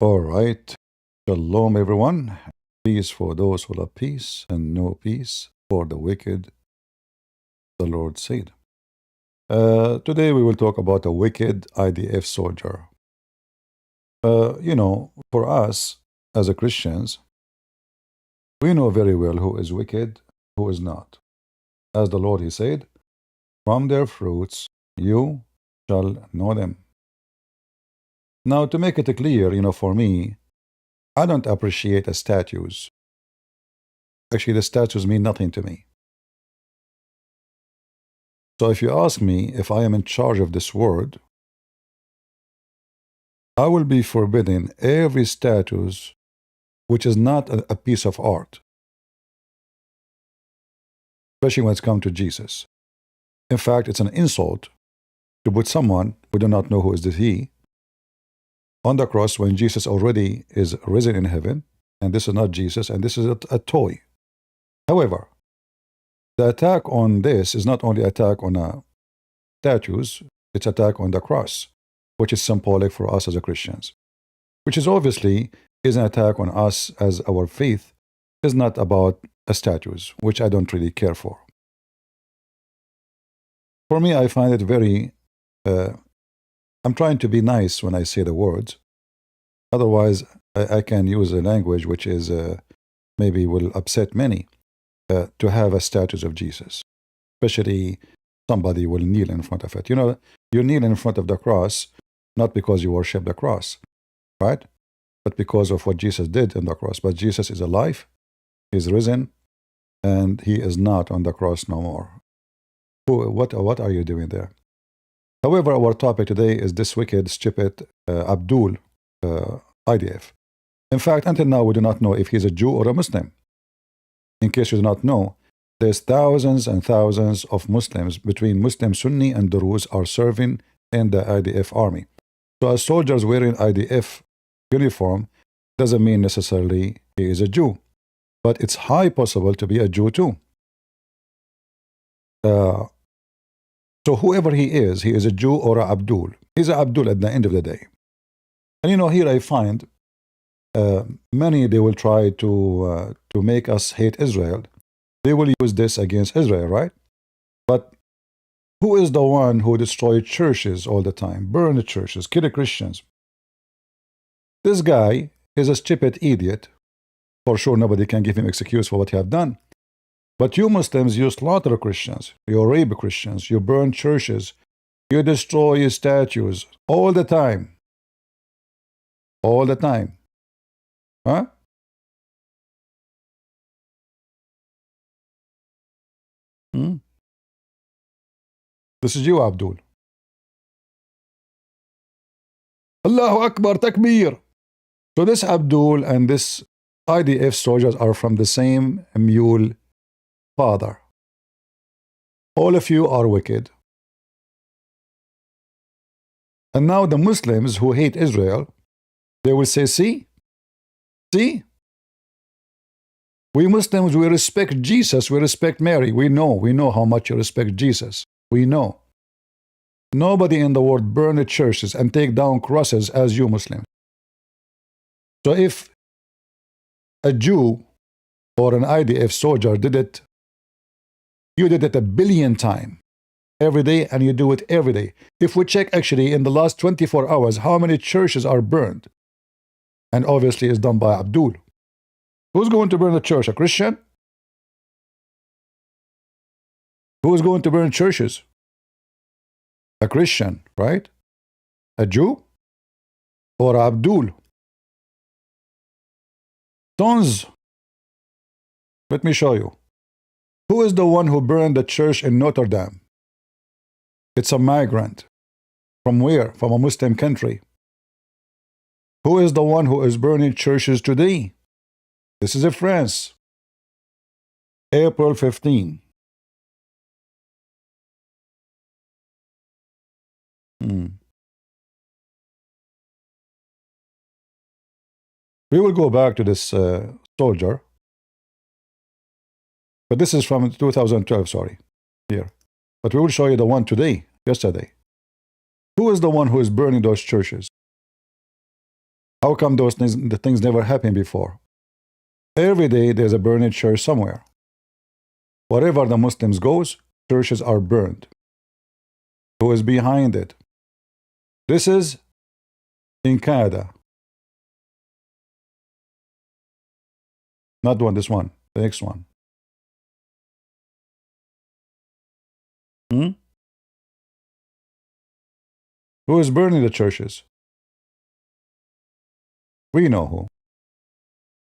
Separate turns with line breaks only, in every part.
All right. Shalom, everyone. Peace for those who love peace, and no peace for the wicked, the Lord said. Today we will talk about a wicked IDF soldier. For us as a Christians, we know very well who is wicked, who is not. As the Lord, He said, from their fruits you shall know them. Now, to make it clear, for me, I don't appreciate the statues. Actually, the statues mean nothing to me. So if you ask me if I am in charge of this world, I will be forbidding every statue which is not a piece of art, especially when it's come to Jesus. In fact, it's an insult to put someone we do not know who is He on the cross when Jesus already is risen in heaven, and this is not Jesus, and this is a toy. However, the attack on this is not only attack on statues, it's attack on the cross, which is symbolic for us as Christians, which is obviously is an attack on us as our faith is not about statues, which I don't really care for. For me, I find it very, I'm trying to be nice when I say the words. Otherwise, I can use a language which is maybe will upset many. To have a statue of Jesus, especially somebody will kneel in front of it. You kneel in front of the cross, not because you worship the cross, right? But because of what Jesus did on the cross. But Jesus is alive, He's risen, and He is not on the cross no more. What are you doing there? However, our topic today is this wicked, stupid Abdul IDF. In fact, until now, we do not know if he's a Jew or a Muslim. In case you do not know, there's thousands and thousands of Muslims between Muslim Sunni and Druze are serving in the IDF army. So as soldiers wearing IDF uniform doesn't mean necessarily he is a Jew, but it's high possible to be a Jew too. So whoever he is a Jew or a Abdul. He's a Abdul at the end of the day. And here I find many, they will try to make us hate Israel. They will use this against Israel, right? But who is the one who destroyed churches all the time, burn the churches, kill the Christians? This guy is a stupid idiot. For sure, nobody can give him excuse for what he have done. But you Muslims, you slaughter Christians, you rape Christians, you burn churches, you destroy statues all the time. All the time. Huh? This is you, Abdul. Allahu Akbar, Takbir. So this Abdul and this IDF soldiers are from the same mule father. All of you are wicked. And now the Muslims who hate Israel, they will say, see? We Muslims, we respect Jesus, we respect Mary. We know how much you respect Jesus. We know. Nobody in the world burn the churches and take down crosses as you Muslims. So if a Jew or an IDF soldier did it, you did it 1 billion times every day, and you do it every day. If we check actually in the last 24 hours, how many churches are burned? And obviously it's done by Abdul. Who's going to burn the church? A Christian? Who's going to burn churches? A Christian, right? A Jew? Or Abdul? Tons. Let me show you. Who is the one who burned the church in Notre Dame? It's a migrant. From where? From a Muslim country. Who is the one who is burning churches today? This is in France. April 15. We will go back to this soldier. But this is from 2012, sorry. Here. But we will show you the one today, yesterday. Who is the one who is burning those churches? How come the things never happened before? Every day there's a burning church somewhere. Wherever the Muslims goes, churches are burned. Who is behind it? This is in Canada. Not one, this one, the next one. Who is burning the churches? We know who.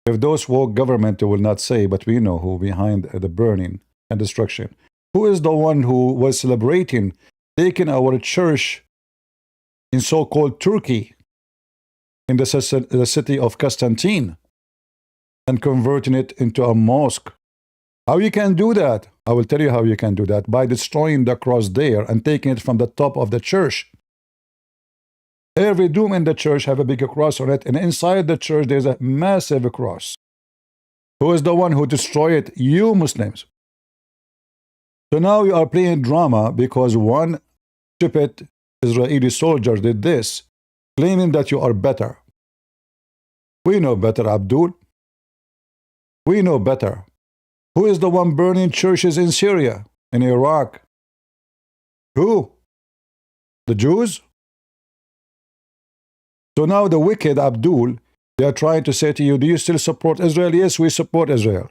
If those woke government will not say, but we know who behind the burning and destruction. Who is the one who was celebrating taking our church in so-called Turkey, in the city of Constantine, and converting it into a mosque? How you can do that? I will tell you how you can do that. By destroying the cross there and taking it from the top of the church. Every dome in the church have a bigger cross on it, and inside the church there's a massive cross. Who is the one who destroyed it? You Muslims. So now you are playing drama because one stupid Israeli soldier did this, claiming that you are better. We know better, Abdul. We know better. Who is the one burning churches in Syria, in Iraq? Who? The Jews? So now the wicked Abdul, they are trying to say to you, do you still support Israel? Yes, we support Israel.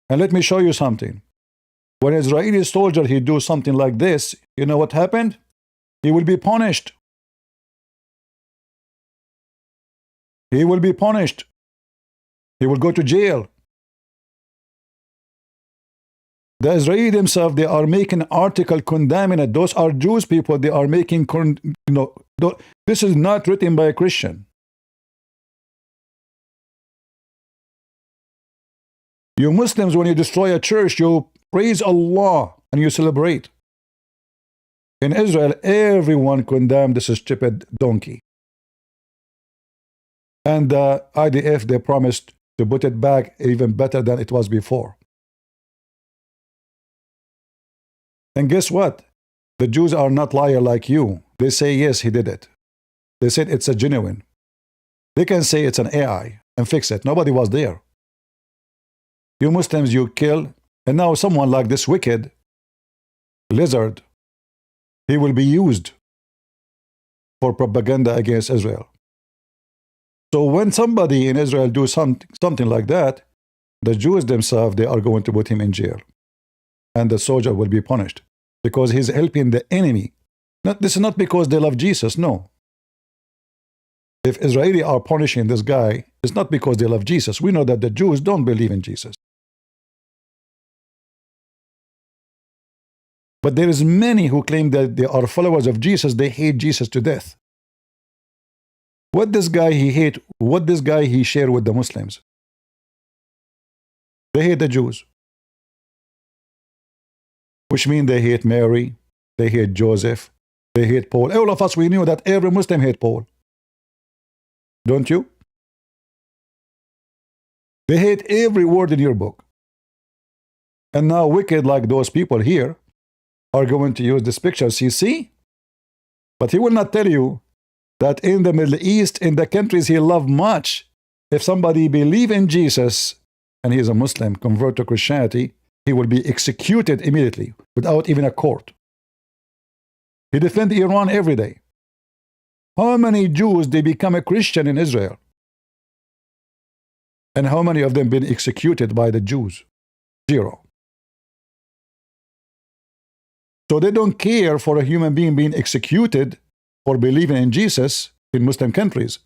And let me show you something. When an Israeli soldier, he do something like this, you know what happened? He will be punished. He will be punished. He will go to jail. The Israeli themselves, they are making article condemning it. Those are Jewish people. They are making, this is not written by a Christian. You Muslims, when you destroy a church, you praise Allah and you celebrate. In Israel, everyone condemned this stupid donkey. And the IDF, they promised to put it back even better than it was before. And guess what? The Jews are not liars like you. They say, yes, he did it. They said it's a genuine. They can say it's an AI and fix it. Nobody was there. You Muslims, you kill. And now someone like this wicked lizard, he will be used for propaganda against Israel. So when somebody in Israel do something like that, the Jews themselves, they are going to put him in jail. And the soldier will be punished because he's helping the enemy. This is not because they love Jesus, no. If Israelis are punishing this guy, it's not because they love Jesus. We know that the Jews don't believe in Jesus. But there is many who claim that they are followers of Jesus. They hate Jesus to death. What this guy he hate, what this guy he share with the Muslims? They hate the Jews. Which means they hate Mary, they hate Joseph, they hate Paul. All of us, we knew that every Muslim hate Paul. Don't you? They hate every word in your book. And now wicked like those people here are going to use this picture. See? But he will not tell you that in the Middle East, in the countries he loved much, if somebody believe in Jesus and he is a Muslim, convert to Christianity, he will be executed immediately without even a court. He defend Iran every day. How many Jews they become a Christian in Israel? And how many of them been executed by the Jews? 0. So they don't care for a human being being executed for believing in Jesus in Muslim countries.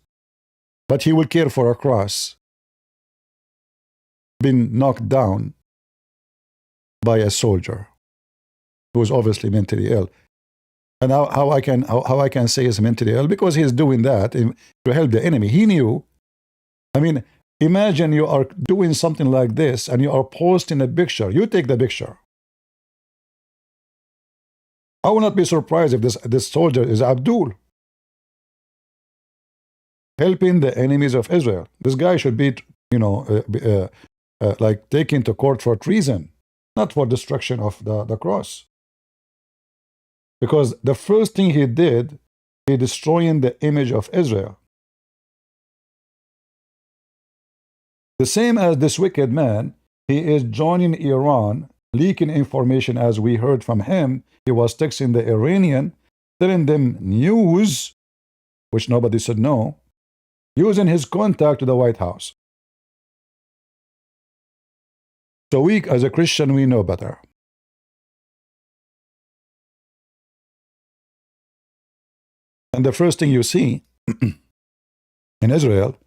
But he will care for a cross being knocked down by a soldier who is obviously mentally ill. And how I can say he's mentally ill? Because he's doing that to help the enemy. He knew. I mean, imagine you are doing something like this and you are posting a picture. You take the picture. I will not be surprised if this soldier is Abdul, helping the enemies of Israel. This guy should be, like taken to court for treason, not for destruction of the cross. Because the first thing he did, he destroying the image of Israel. The same as this wicked man, he is joining Iran, leaking information as we heard from him. He was texting the Iranian, telling them news, which nobody should know, using his contact to the White House. So we, as a Christian, we know better. And the first thing you see in Israel,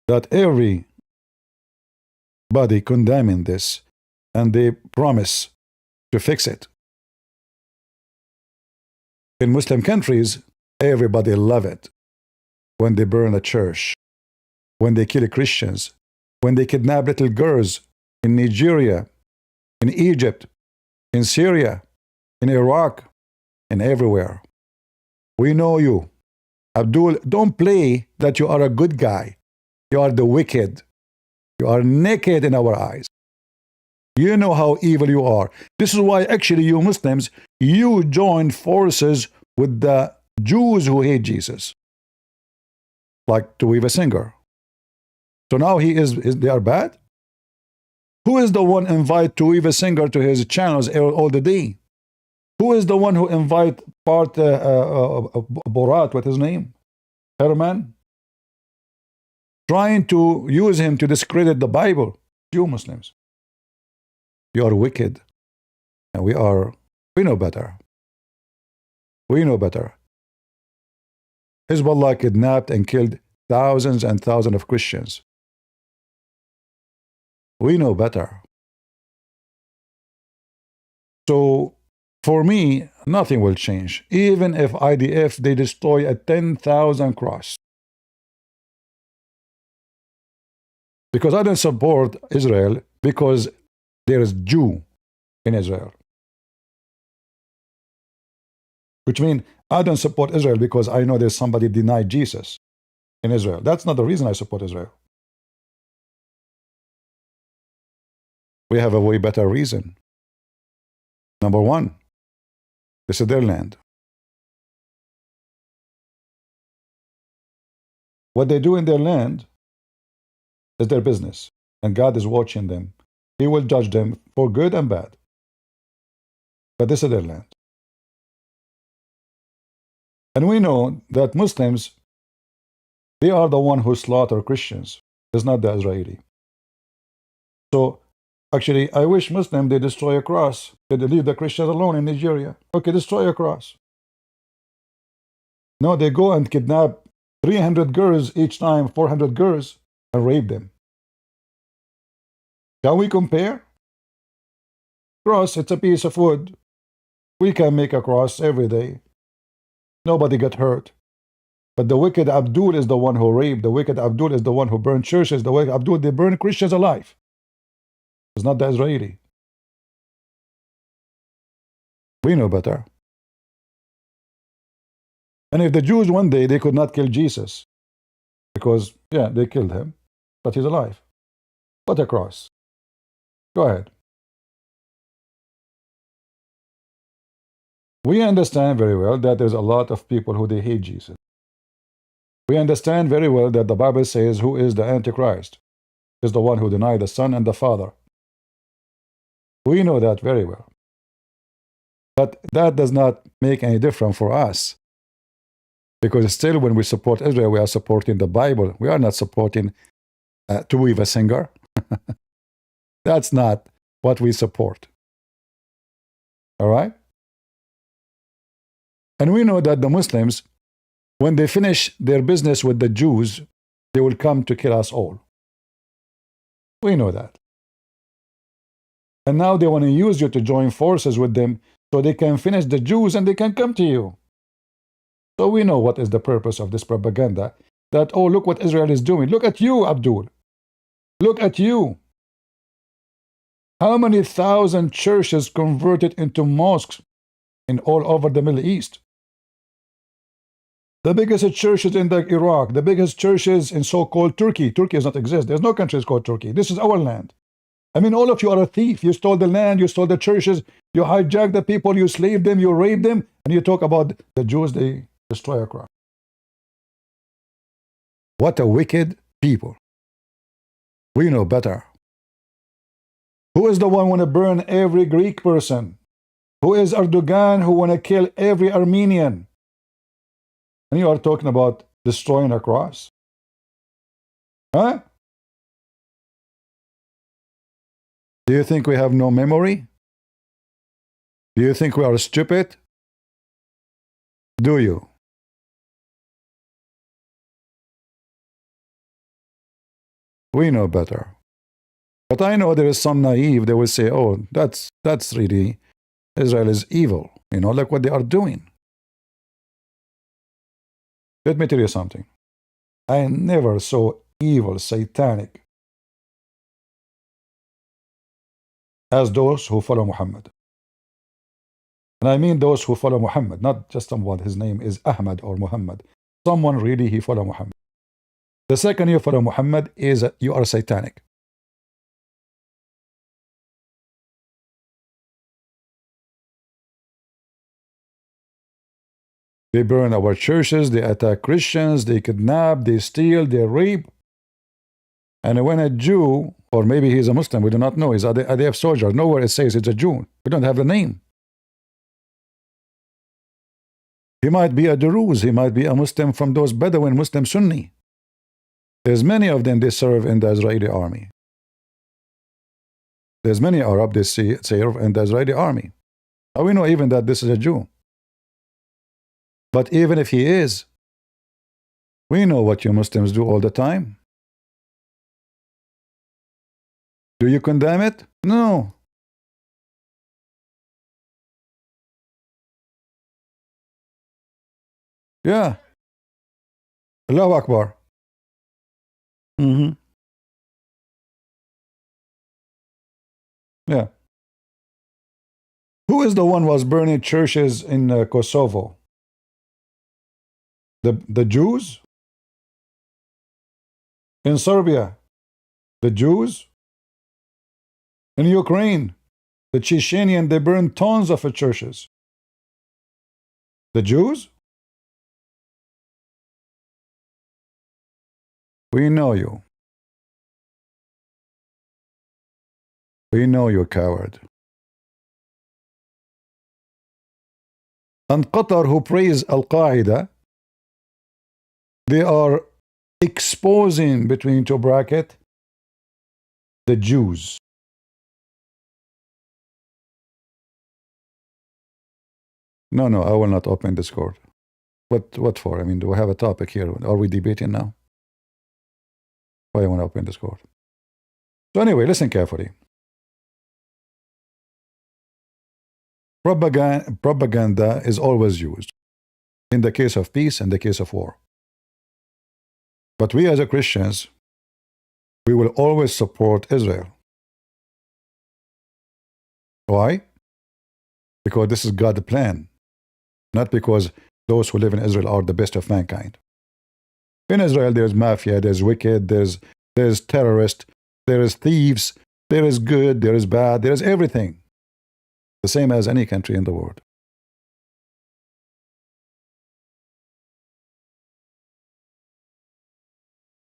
that everybody condemning this, and they promise to fix it. In Muslim countries, everybody love it. When they burn a church, when they kill Christians, when they kidnap little girls in Nigeria, in Egypt, in Syria, in Iraq, and everywhere. We know you. Abdul, don't play that you are a good guy. You are the wicked. You are naked in our eyes. You know how evil you are. This is why actually you Muslims, you join forces with the Jews who hate Jesus. Like Tuiva Singer. So now they are bad? Who is the one invite Tuiva Singer to his channels all the day? Who is the one who invite Borat, what's his name? Herman? Trying to use him to discredit the Bible. You Muslims. You are wicked. And we know better. We know better. Hezbollah kidnapped and killed thousands and thousands of Christians. We know better. So, for me, nothing will change. Even if IDF, they destroy a 10,000 cross. Because I don't support Israel because there is Jew in Israel. Which means I don't support Israel because I know there's somebody denied Jesus in Israel. That's not the reason I support Israel. We have a way better reason. Number one, this is their land. What they do in their land is their business, and God is watching them. He will judge them for good and bad. But this is their land. And we know that Muslims, they are the one who slaughter Christians. It's not the Israeli. So, actually, I wish Muslims, they destroy a cross. They leave the Christians alone in Nigeria. Okay, destroy a cross. No, they go and kidnap 300 girls each time, 400 girls, and rape them. Can we compare? Cross, it's a piece of wood. We can make a cross every day. Nobody get hurt. But the wicked Abdul is the one who raped. The wicked Abdul is the one who burned churches. The wicked Abdul, they burn Christians alive. It's not the Israeli. We know better. And if the Jews one day, they could not kill Jesus, because, yeah, they killed him, but he's alive. What a cross. Go ahead. We understand very well that there's a lot of people who they hate Jesus. We understand very well that the Bible says who is the Antichrist is the one who denied the Son and the Father. We know that very well. But that does not make any difference for us. Because still when we support Israel, we are supporting the Bible. We are not supporting Tuiva Singer. That's not what we support. All right? And we know that the Muslims, when they finish their business with the Jews, they will come to kill us all. We know that. And now they want to use you to join forces with them so they can finish the Jews and they can come to you. So we know what is the purpose of this propaganda. That, oh, look what Israel is doing. Look at you, Abdul. Look at you. How many thousand churches converted into mosques in all over the Middle East? The biggest churches in Iraq, the biggest churches in so-called Turkey. Turkey does not exist. There's no country called Turkey. This is our land. I mean, all of you are a thief. You stole the land, you stole the churches, you hijacked the people, you slaved them, you raped them, and you talk about the Jews, they destroy a cross. What a wicked people. We know better. Who is the one who want to burn every Greek person? Who is Erdogan who want to kill every Armenian? And you are talking about destroying a cross? Huh? Do you think we have no memory? Do you think we are stupid? Do you? We know better. But I know there is some naive, they will say, oh, that's really, Israel is evil. You know, look what they are doing. Let me tell you something. I never saw evil, satanic, as those who follow Muhammad. And I mean those who follow Muhammad, not just someone, his name is Ahmad or Muhammad. Someone really, he follow Muhammad. The second you follow Muhammad is you are satanic. They burn our churches, they attack Christians, they kidnap, they steal, they rape. And when a Jew, or maybe he's a Muslim, we do not know, he's a IDF soldier, nowhere it says it's a Jew. We don't have the name. He might be a Druze, he might be a Muslim from those Bedouin Muslim Sunni. There's many of them, they serve in the Israeli army. There's many Arab, they serve in the Israeli army. Now we know even that this is a Jew. But even if he is, we know what you Muslims do all the time. Do you condemn it? No. Yeah. Allahu Akbar. Yeah. Who is the one who was burning churches in Kosovo? The Jews? In Serbia? The Jews? In Ukraine? The Chechenian, they burned tons of churches. The Jews? We know you. We know you, coward. And Qatar, who praise Al-Qaeda, they are exposing, between two brackets, the Jews. No, I will not open Discord. What for? I mean, do we have a topic here? Are we debating now? Why I want to open Discord? So anyway, listen carefully. Propaganda is always used in the case of peace and the case of war. But we as Christians, we will always support Israel. Why? Because this is God's plan, not because those who live in Israel are the best of mankind. In Israel, there's mafia, there's wicked, there's terrorists, there is thieves, there is good, there is bad, there is everything. The same as any country in the world.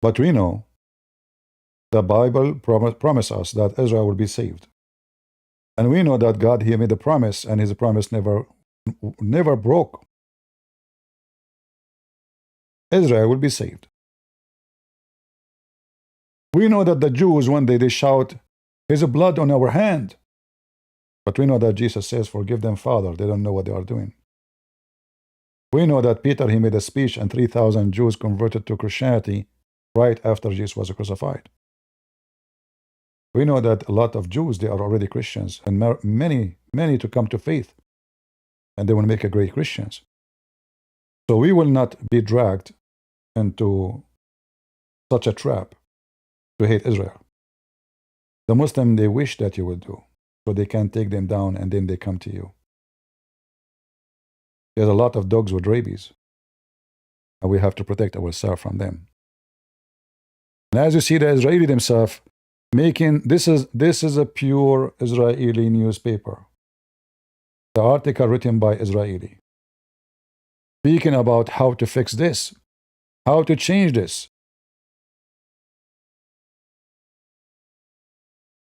But we know the Bible promises us that Israel will be saved. And we know that God, He made a promise, and His promise never broke. Israel will be saved. We know that the Jews, one day they shout, "His blood on our hand." But we know that Jesus says, "Forgive them, Father, they don't know what they are doing." We know that Peter, he made a speech, and 3,000 Jews converted to Christianity right after Jesus was crucified. We know that a lot of Jews, they are already Christians, and many to come to faith, and they will make a great Christians. So we will not be dragged into such a trap to hate Israel. The Muslim, they wish that you will do, so they can take them down and then they come to you. There's a lot of dogs with rabies, and we have to protect ourselves from them. And as you see, the Israeli themselves making, this is a pure Israeli newspaper. The article written by Israeli, speaking about how to fix this, how to change this.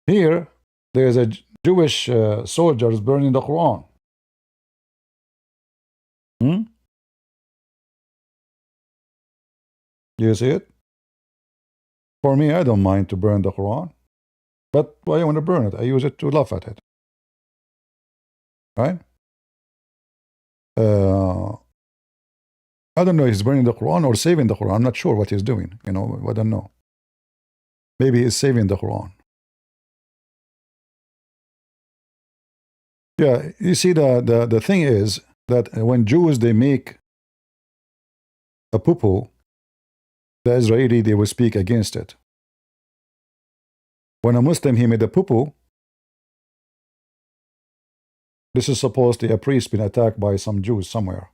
Here, there's a Jewish soldiers burning the Quran. You see it? For me, I don't mind to burn the Quran. But why I want to burn it? I use it to laugh at it. Right? I don't know if he's burning the Quran or saving the Quran. I'm not sure what he's doing. I don't know. Maybe he's saving the Quran. Yeah, you see, the thing is that when Jews, they make a poo-poo, the Israeli, they will speak against it. When a Muslim, he made a poo-poo, this is supposedly a priest been attacked by some Jews somewhere.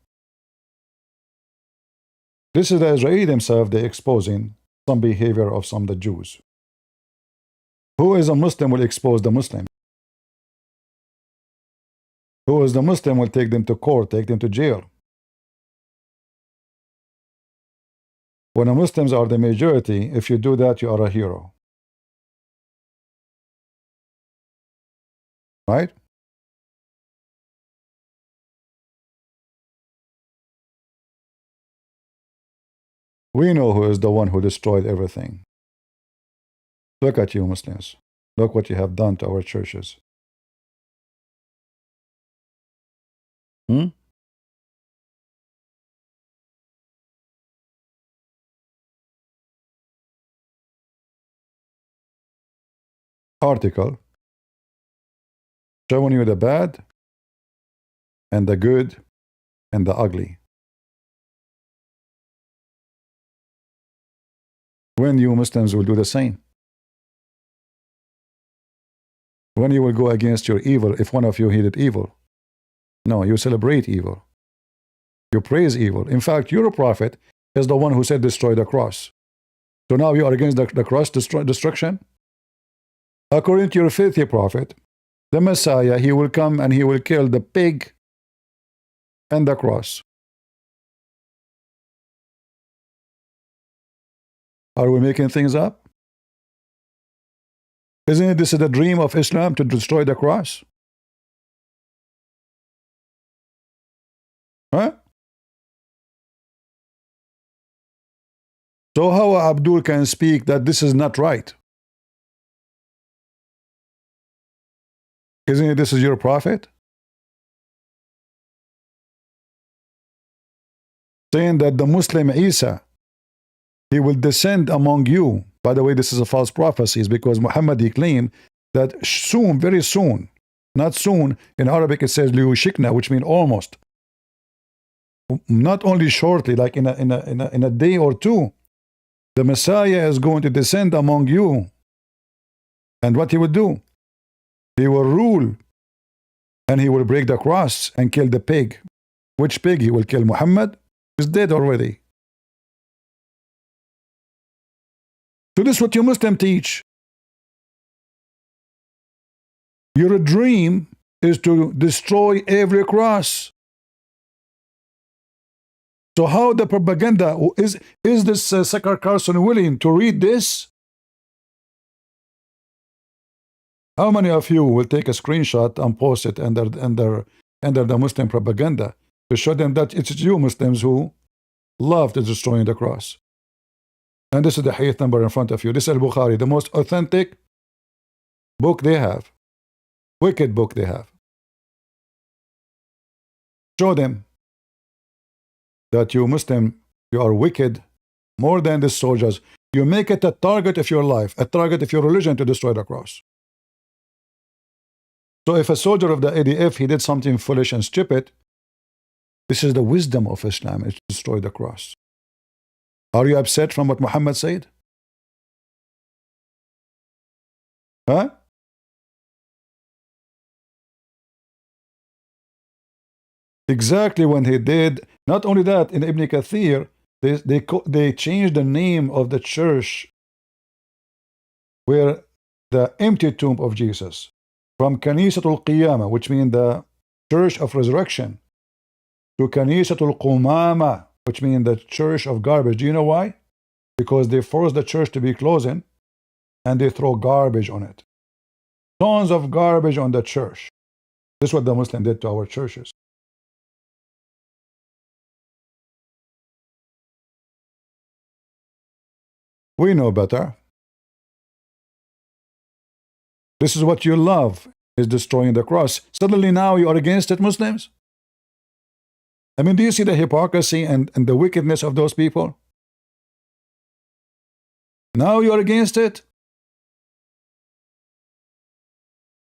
This is the Israeli themselves, they're exposing some behavior of some of the Jews. Who is a Muslim will expose the Muslim? Who is the Muslim will take them to court, take them to jail. When the Muslims are the majority, if you do that, you are a hero. Right? We know who is the one who destroyed everything. Look at you, Muslims. Look what you have done to our churches. Article showing you the bad and the good and the ugly. When you Muslims will do the same. When you will go against your evil, if one of you hated evil. No, you celebrate evil. You praise evil. In fact, your prophet is the one who said destroy the cross. So now you are against the cross destruction? According to your filthy prophet, the Messiah, he will come and he will kill the pig and the cross. Are we making things up? Isn't this the dream of Islam, to destroy the cross? Huh? So how Abdul can speak that this is not right? Isn't it this is your prophet? Saying that the Muslim Isa, he will descend among you. By the way, this is a false prophecy, because Muhammad, he claimed that soon, very soon, not soon, in Arabic it says liyushikna, which means almost. Not only shortly, like in a day or two, the Messiah is going to descend among you. And what he will do? He will rule, and he will break the cross and kill the pig. Which pig he will kill? Muhammad is dead already. So this is what you Muslims teach. Your dream is to destroy every cross. So how the propaganda, is this Sakar Carson willing to read this? How many of you will take a screenshot and post it under the Muslim propaganda to show them that it's you Muslims who love to destroying the cross? And this is the hadith number in front of you. This is Al-Bukhari, the most authentic book they have. Wicked book they have. Show them that you Muslim, you are wicked more than the soldiers. You make it a target of your life, a target of your religion to destroy the cross. So if a soldier of the ADF, he did something foolish and stupid, this is the wisdom of Islam, is to destroy the cross. Are you upset from what Muhammad said? Huh? Exactly when he did. Not only that, in Ibn Kathir, they changed the name of the church where the empty tomb of Jesus, from Kanisatul Qiyamah, which means the church of resurrection, to Kanisatul Qumama, which means the church of garbage. Do you know why? Because they force the church to be closing and they throw garbage on it. Tons of garbage on the church. This is what the Muslim did to our churches. We know better. This is what you love, is destroying the cross. Suddenly now you are against it, Muslims? I mean, do you see the hypocrisy and the wickedness of those people? Now you are against it?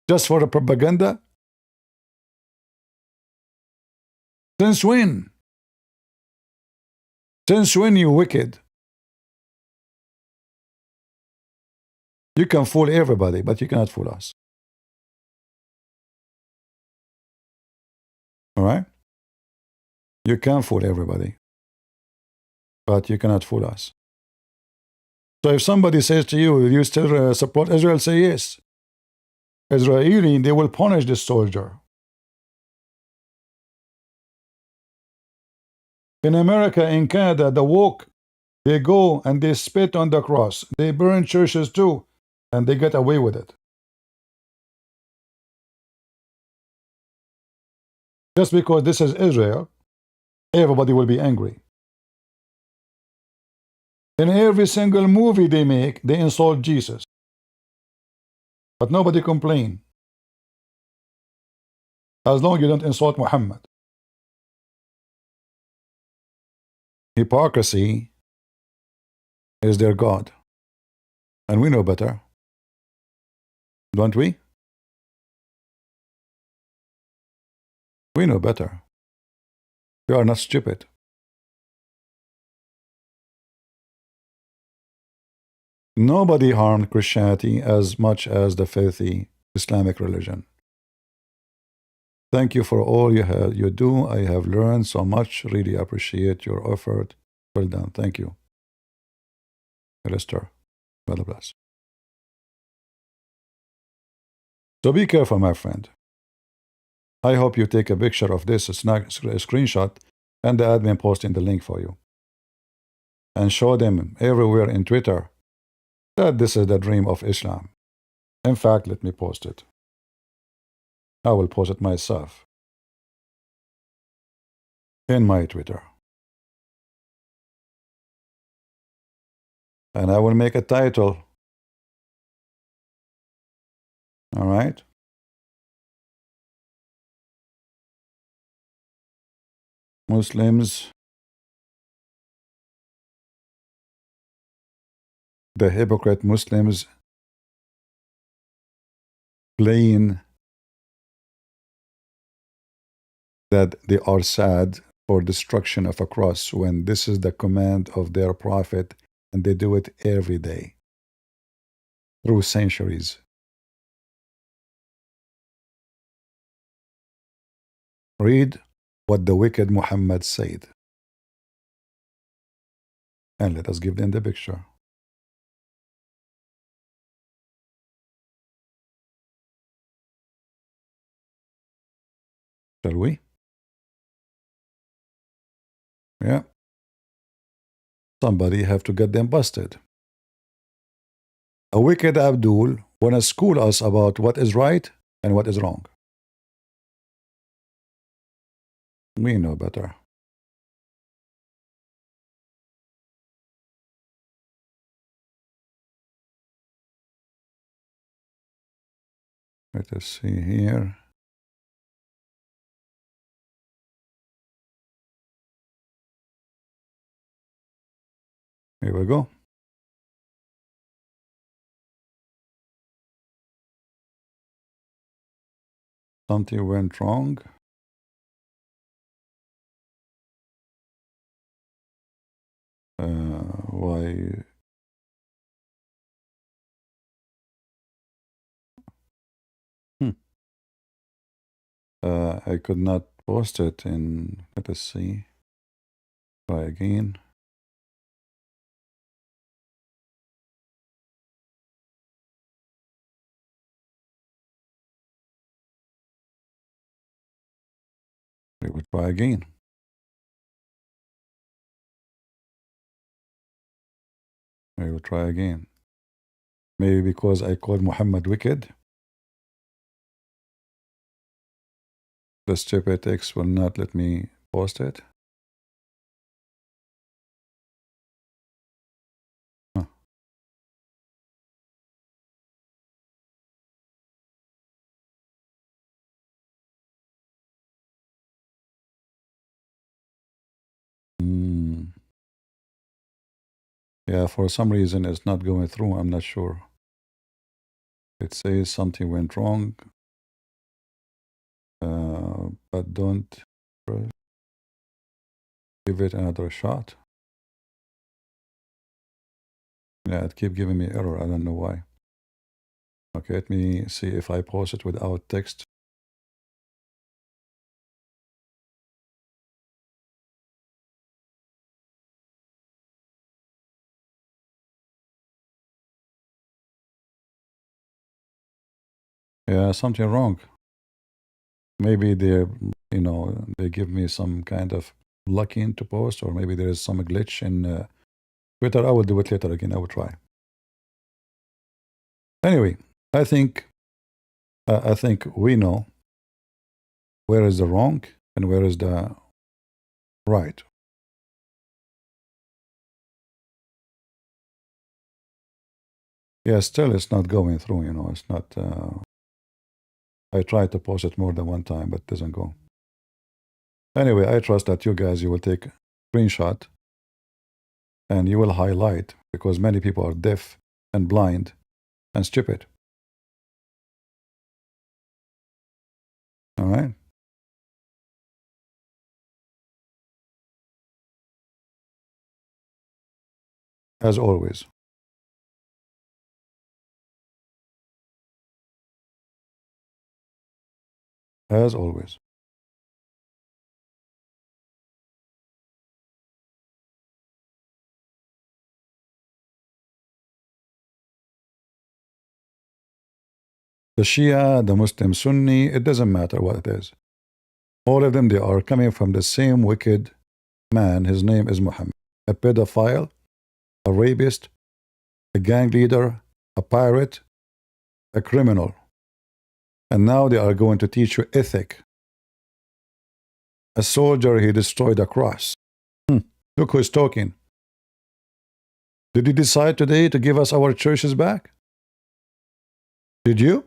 Just for the propaganda? Since when? Since when, you wicked? You can fool everybody, but you cannot fool us. All right? You can fool everybody, but you cannot fool us. So if somebody says to you, you still support Israel, say yes. Israeli, they will punish this soldier. In America, in Canada, the woke, they go and they spit on the cross. They burn churches too, and they get away with it. Just because this is Israel, everybody will be angry. In every single movie they make, they insult Jesus. But nobody complains. As long as you don't insult Muhammad. Hypocrisy is their God. And we know better. Don't we? We know better. We are not stupid. Nobody harmed Christianity as much as the filthy Islamic religion. Thank you for all you do. I have learned so much. Really appreciate your effort. Well done. Thank you. Alistair. God bless. So be careful, my friend. I hope you take a picture of this, a screenshot, and the admin posting the link for you. And show them everywhere in Twitter that this is the dream of Islam. In fact, let me post it. I will post it myself in my Twitter. And I will make a title. All right? Muslims, the hypocrite Muslims playing that they are sad for destruction of a cross when this is the command of their prophet, and they do it every day through centuries. Read what the wicked Muhammad said, and let us give them the picture. Shall we? Yeah. Somebody have to get them busted. A wicked Abdul want to school us about what is right and what is wrong. We know better. Let us see here. Here we go. Something went wrong. Why? I could not post it in, let us see. Try again. We will try again. I will try again. Maybe because I called Muhammad wicked. The stupid X will not let me post it. Huh. Yeah, for some reason it's not going through. I'm not sure. It says something went wrong, but don't give it another shot. Yeah, it keeps giving me error. I don't know why. Okay, let me see if I post it without text. Yeah, something wrong. Maybe they give me some kind of login to post, or maybe there is some glitch in Twitter. I will do it later again. I will try. Anyway, I think we know where is the wrong and where is the right. Yeah, still it's not going through. It's not. I tried to post it more than one time, but it doesn't go. Anyway, I trust that you guys, you will take a screenshot and you will highlight, because many people are deaf and blind and stupid. All right? As always. As always. The Shia, the Muslim, Sunni, it doesn't matter what it is. All of them, they are coming from the same wicked man. His name is Muhammad. A pedophile, a rapist, a gang leader, a pirate, a criminal. And now they are going to teach you ethic. A soldier, he destroyed a cross. Look who's talking. Did you decide today to give us our churches back? Did you?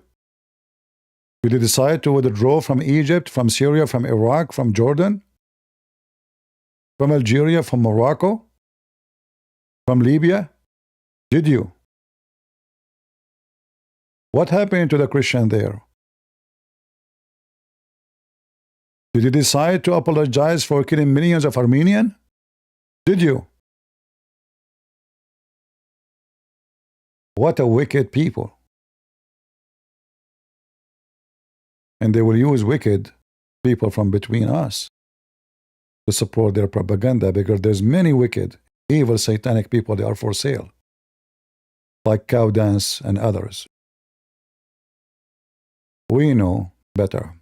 Did you decide to withdraw from Egypt, from Syria, from Iraq, from Jordan, from Algeria, from Morocco, from Libya? Did you? What happened to the Christian there? Did you decide to apologize for killing millions of Armenians? Did you? What a wicked people. And they will use wicked people from between us to support their propaganda, because there's many wicked, evil, satanic people, they are for sale, like Cow Dance and others. We know better.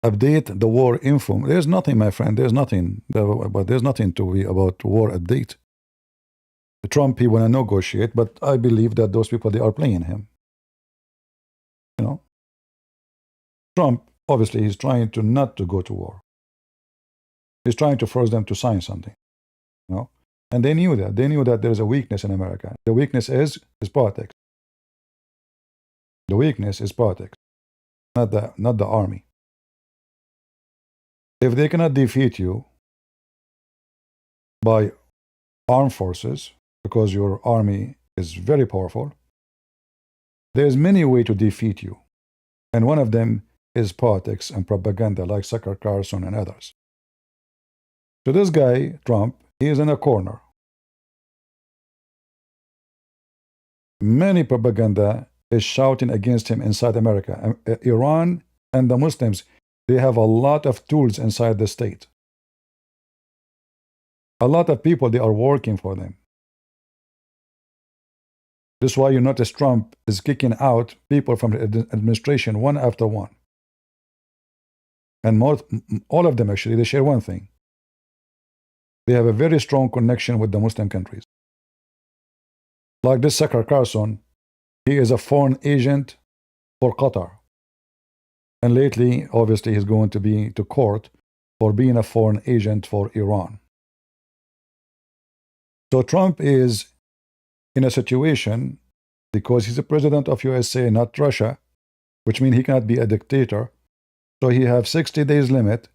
Update the war info. There's nothing, my friend. There's nothing. But there's nothing to be about war update. Trump, he want to negotiate, but I believe that those people, they are playing him. Trump, obviously, he's trying to not to go to war. He's trying to force them to sign something. And they knew that. They knew that there is a weakness in America. The weakness is politics. The weakness is politics, not the army. If they cannot defeat you by armed forces, because your army is very powerful, there's many ways to defeat you. And one of them is politics and propaganda, like Tucker Carlson and others. So this guy, Trump, he is in a corner. Many propaganda is shouting against him inside America. Iran and the Muslims, they have a lot of tools inside the state. A lot of people, they are working for them. This is why you notice Trump is kicking out people from the administration one after one. And all of them, actually, they share one thing. They have a very strong connection with the Muslim countries. Like this Tucker Carlson, he is a foreign agent for Qatar. And lately, obviously, he's going to be to court for being a foreign agent for Iran. So Trump is in a situation, because he's the president of USA, not Russia, which means he cannot be a dictator. So he have 60 days limit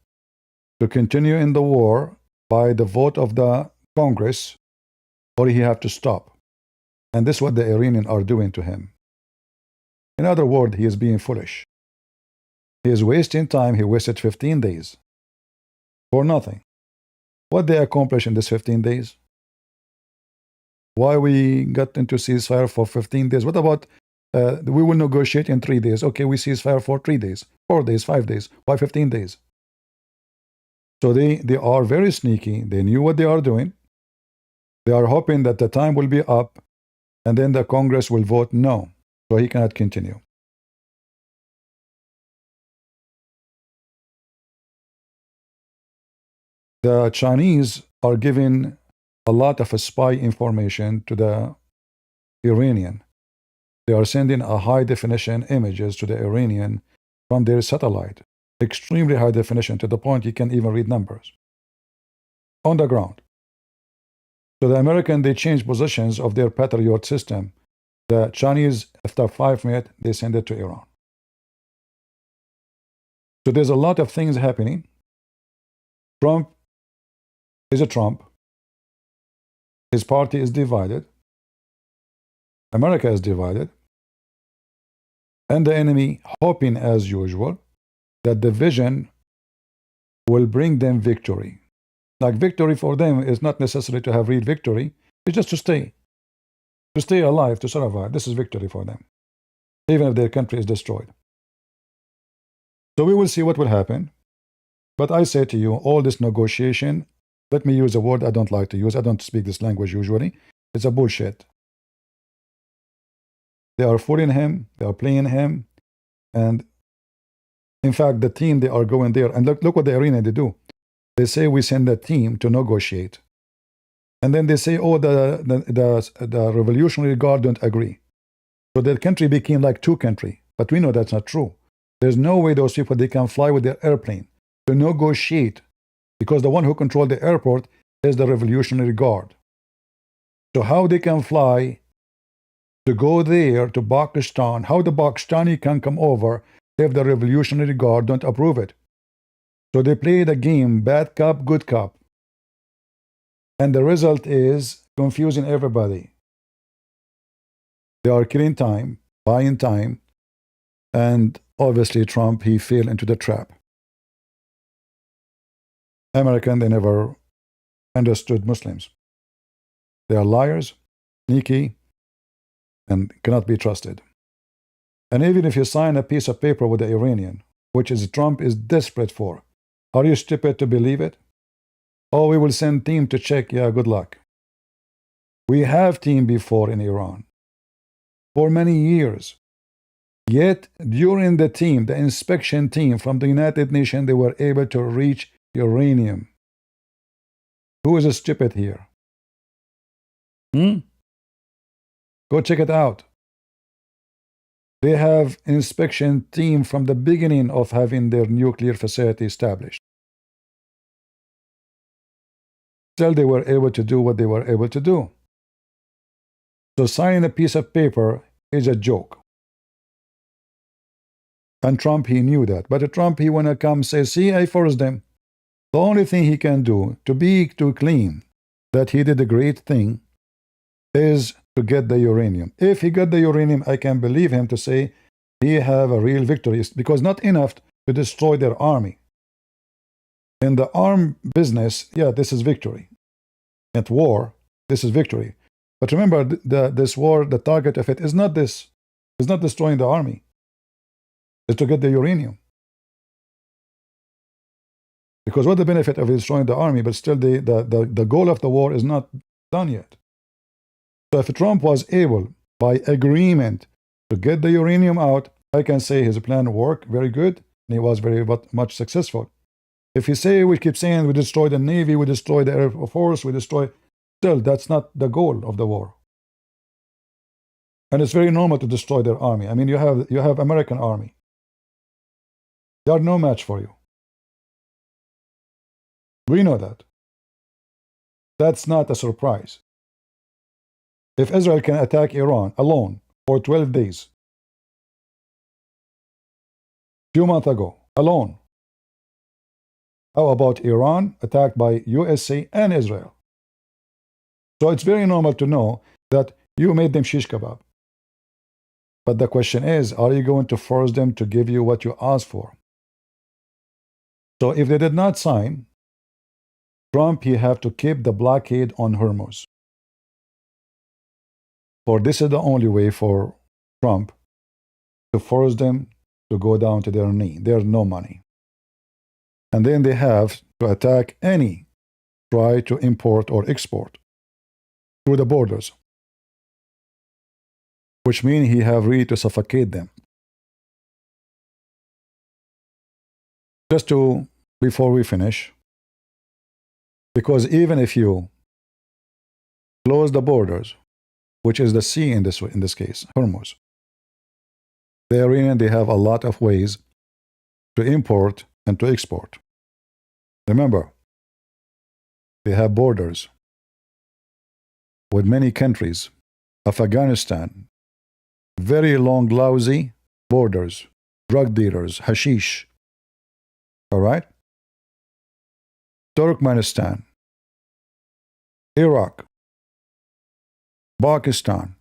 to continue in the war by the vote of the Congress, or he have to stop. And this is what the Iranians are doing to him. In other words, he is being foolish. He is wasting time. He wasted 15 days for nothing. What they accomplish in this 15 days? Why we got into ceasefire for 15 days? What about we will negotiate in 3 days? Okay, we ceasefire for 3 days, 4 days, 5 days. Why 15 days? So they are very sneaky. They knew what they are doing. They are hoping that the time will be up and then the Congress will vote no. So he cannot continue. The Chinese are giving a lot of spy information to the Iranian. They are sending a high definition images to the Iranian from their satellite. Extremely high definition, to the point you can even read numbers on the ground. So the American, they change positions of their Patriot system. The Chinese, after 5 minutes, they send it to Iran. So there's a lot of things happening. Trump is a Trump. His party is divided. America is divided. And the enemy, hoping as usual that the vision will bring them victory. Like, victory for them is not necessary to have real victory. It's just to stay alive, to survive. This is victory for them, even if their country is destroyed. So we will see what will happen. But I say to you, all this negotiation, let me use a word I don't like to use. I don't speak this language usually. It's a bullshit. They are fooling him. They are playing him. And in fact, the team, they are going there. And look what the Iranians they do. They say we send a team to negotiate. And then they say, oh, the Revolutionary Guard don't agree. So their country became like 2 countries. But we know that's not true. There's no way those people, they can fly with their airplane to negotiate, because the one who controls the airport is the Revolutionary Guard. So how they can fly to go there to Pakistan, how the Pakistani can come over if the Revolutionary Guard don't approve it? So they play the game, bad cop, good cop. And the result is confusing everybody. They are killing time, buying time, and obviously Trump, he fell into the trap. American, they never understood Muslims. They are liars, sneaky, and cannot be trusted. And even if you sign a piece of paper with the Iranian, which is Trump is desperate for, are you stupid to believe it? Oh, we will send team to check. Yeah, good luck. We have team before in Iran for many years. Yet, during the team, the inspection team from the United Nations, they were able to reach uranium. Who is stupid here? Go check it out. They have inspection team from the beginning of having their nuclear facility established. Still, they were able to do what they were able to do. So signing a piece of paper is a joke. And Trump, he knew that. But Trump, he wanna come say, see, I forced them. The only thing he can do to claim that he did a great thing is to get the uranium. If he got the uranium, I can believe him to say he have a real victory, because not enough to destroy their army. In the arm business, yeah, this is victory. At war, this is victory. But remember, this war, the target of it is not this. It's not destroying the army. It's to get the uranium. Because what the benefit of destroying the army, but still the goal of the war is not done yet. So if Trump was able, by agreement, to get the uranium out, I can say his plan worked very good, and he was very much successful. If we keep saying we destroy the Navy, we destroy the Air Force, we destroy, still, that's not the goal of the war. And it's very normal to destroy their army. I mean, you have American army. They are no match for you. We know that. That's not a surprise. If Israel can attack Iran alone for 12 days, few months ago, alone, how about Iran attacked by USA and Israel? So it's very normal to know that you made them shish kebab. But the question is, are you going to force them to give you what you asked for? So if they did not sign, Trump, he have to keep the blockade on Hormuz. For this is the only way for Trump to force them to go down to their knee. There's no money. And then they have to attack any try to import or export through the borders, which means he have really to suffocate them. Just to, before we finish, because even if you close the borders, which is the sea in this case, Hormuz, the Iranian, they have a lot of ways to import and to export. Remember, they have borders with many countries. Afghanistan, very long, lousy borders, drug dealers, hashish. All right? Turkmenistan, Iraq, Pakistan.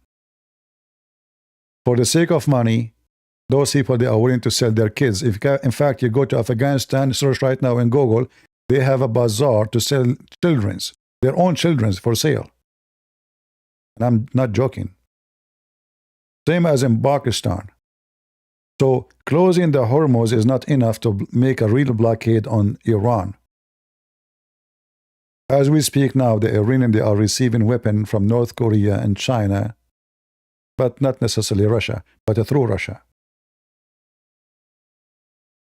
For the sake of money, those people, they are willing to sell their kids. If, in fact, you go to Afghanistan, search right now in Google, they have a bazaar to sell children's, their own children's for sale. And I'm not joking. Same as in Pakistan. So closing the Hormuz is not enough to make a real blockade on Iran. As we speak now, the Iranians, they are receiving weapons from North Korea and China, but not necessarily Russia, but through Russia.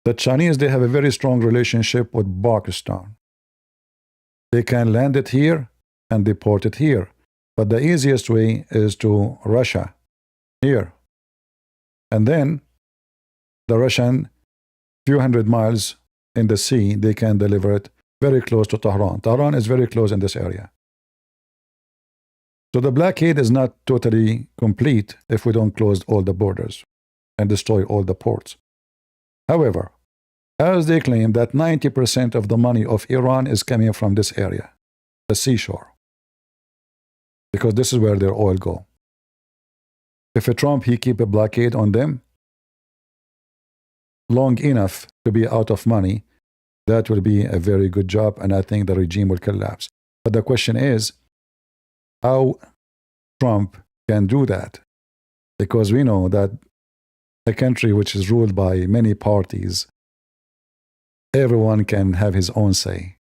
The Chinese, they have a very strong relationship with Pakistan. They can land it here and deport it here. But the easiest way is to Russia, here. And then the Russian, few hundred miles in the sea, they can deliver it very close to Tehran. Tehran is very close in this area. So the blockade is not totally complete if we don't close all the borders and destroy all the ports. However, as they claim that 90% of the money of Iran is coming from this area, the seashore, because this is where their oil go. If a Trump, he keep a blockade on them long enough to be out of money, that will be a very good job, and I think the regime will collapse. But the question is, how Trump can do that? Because we know that a country which is ruled by many parties, everyone can have his own say.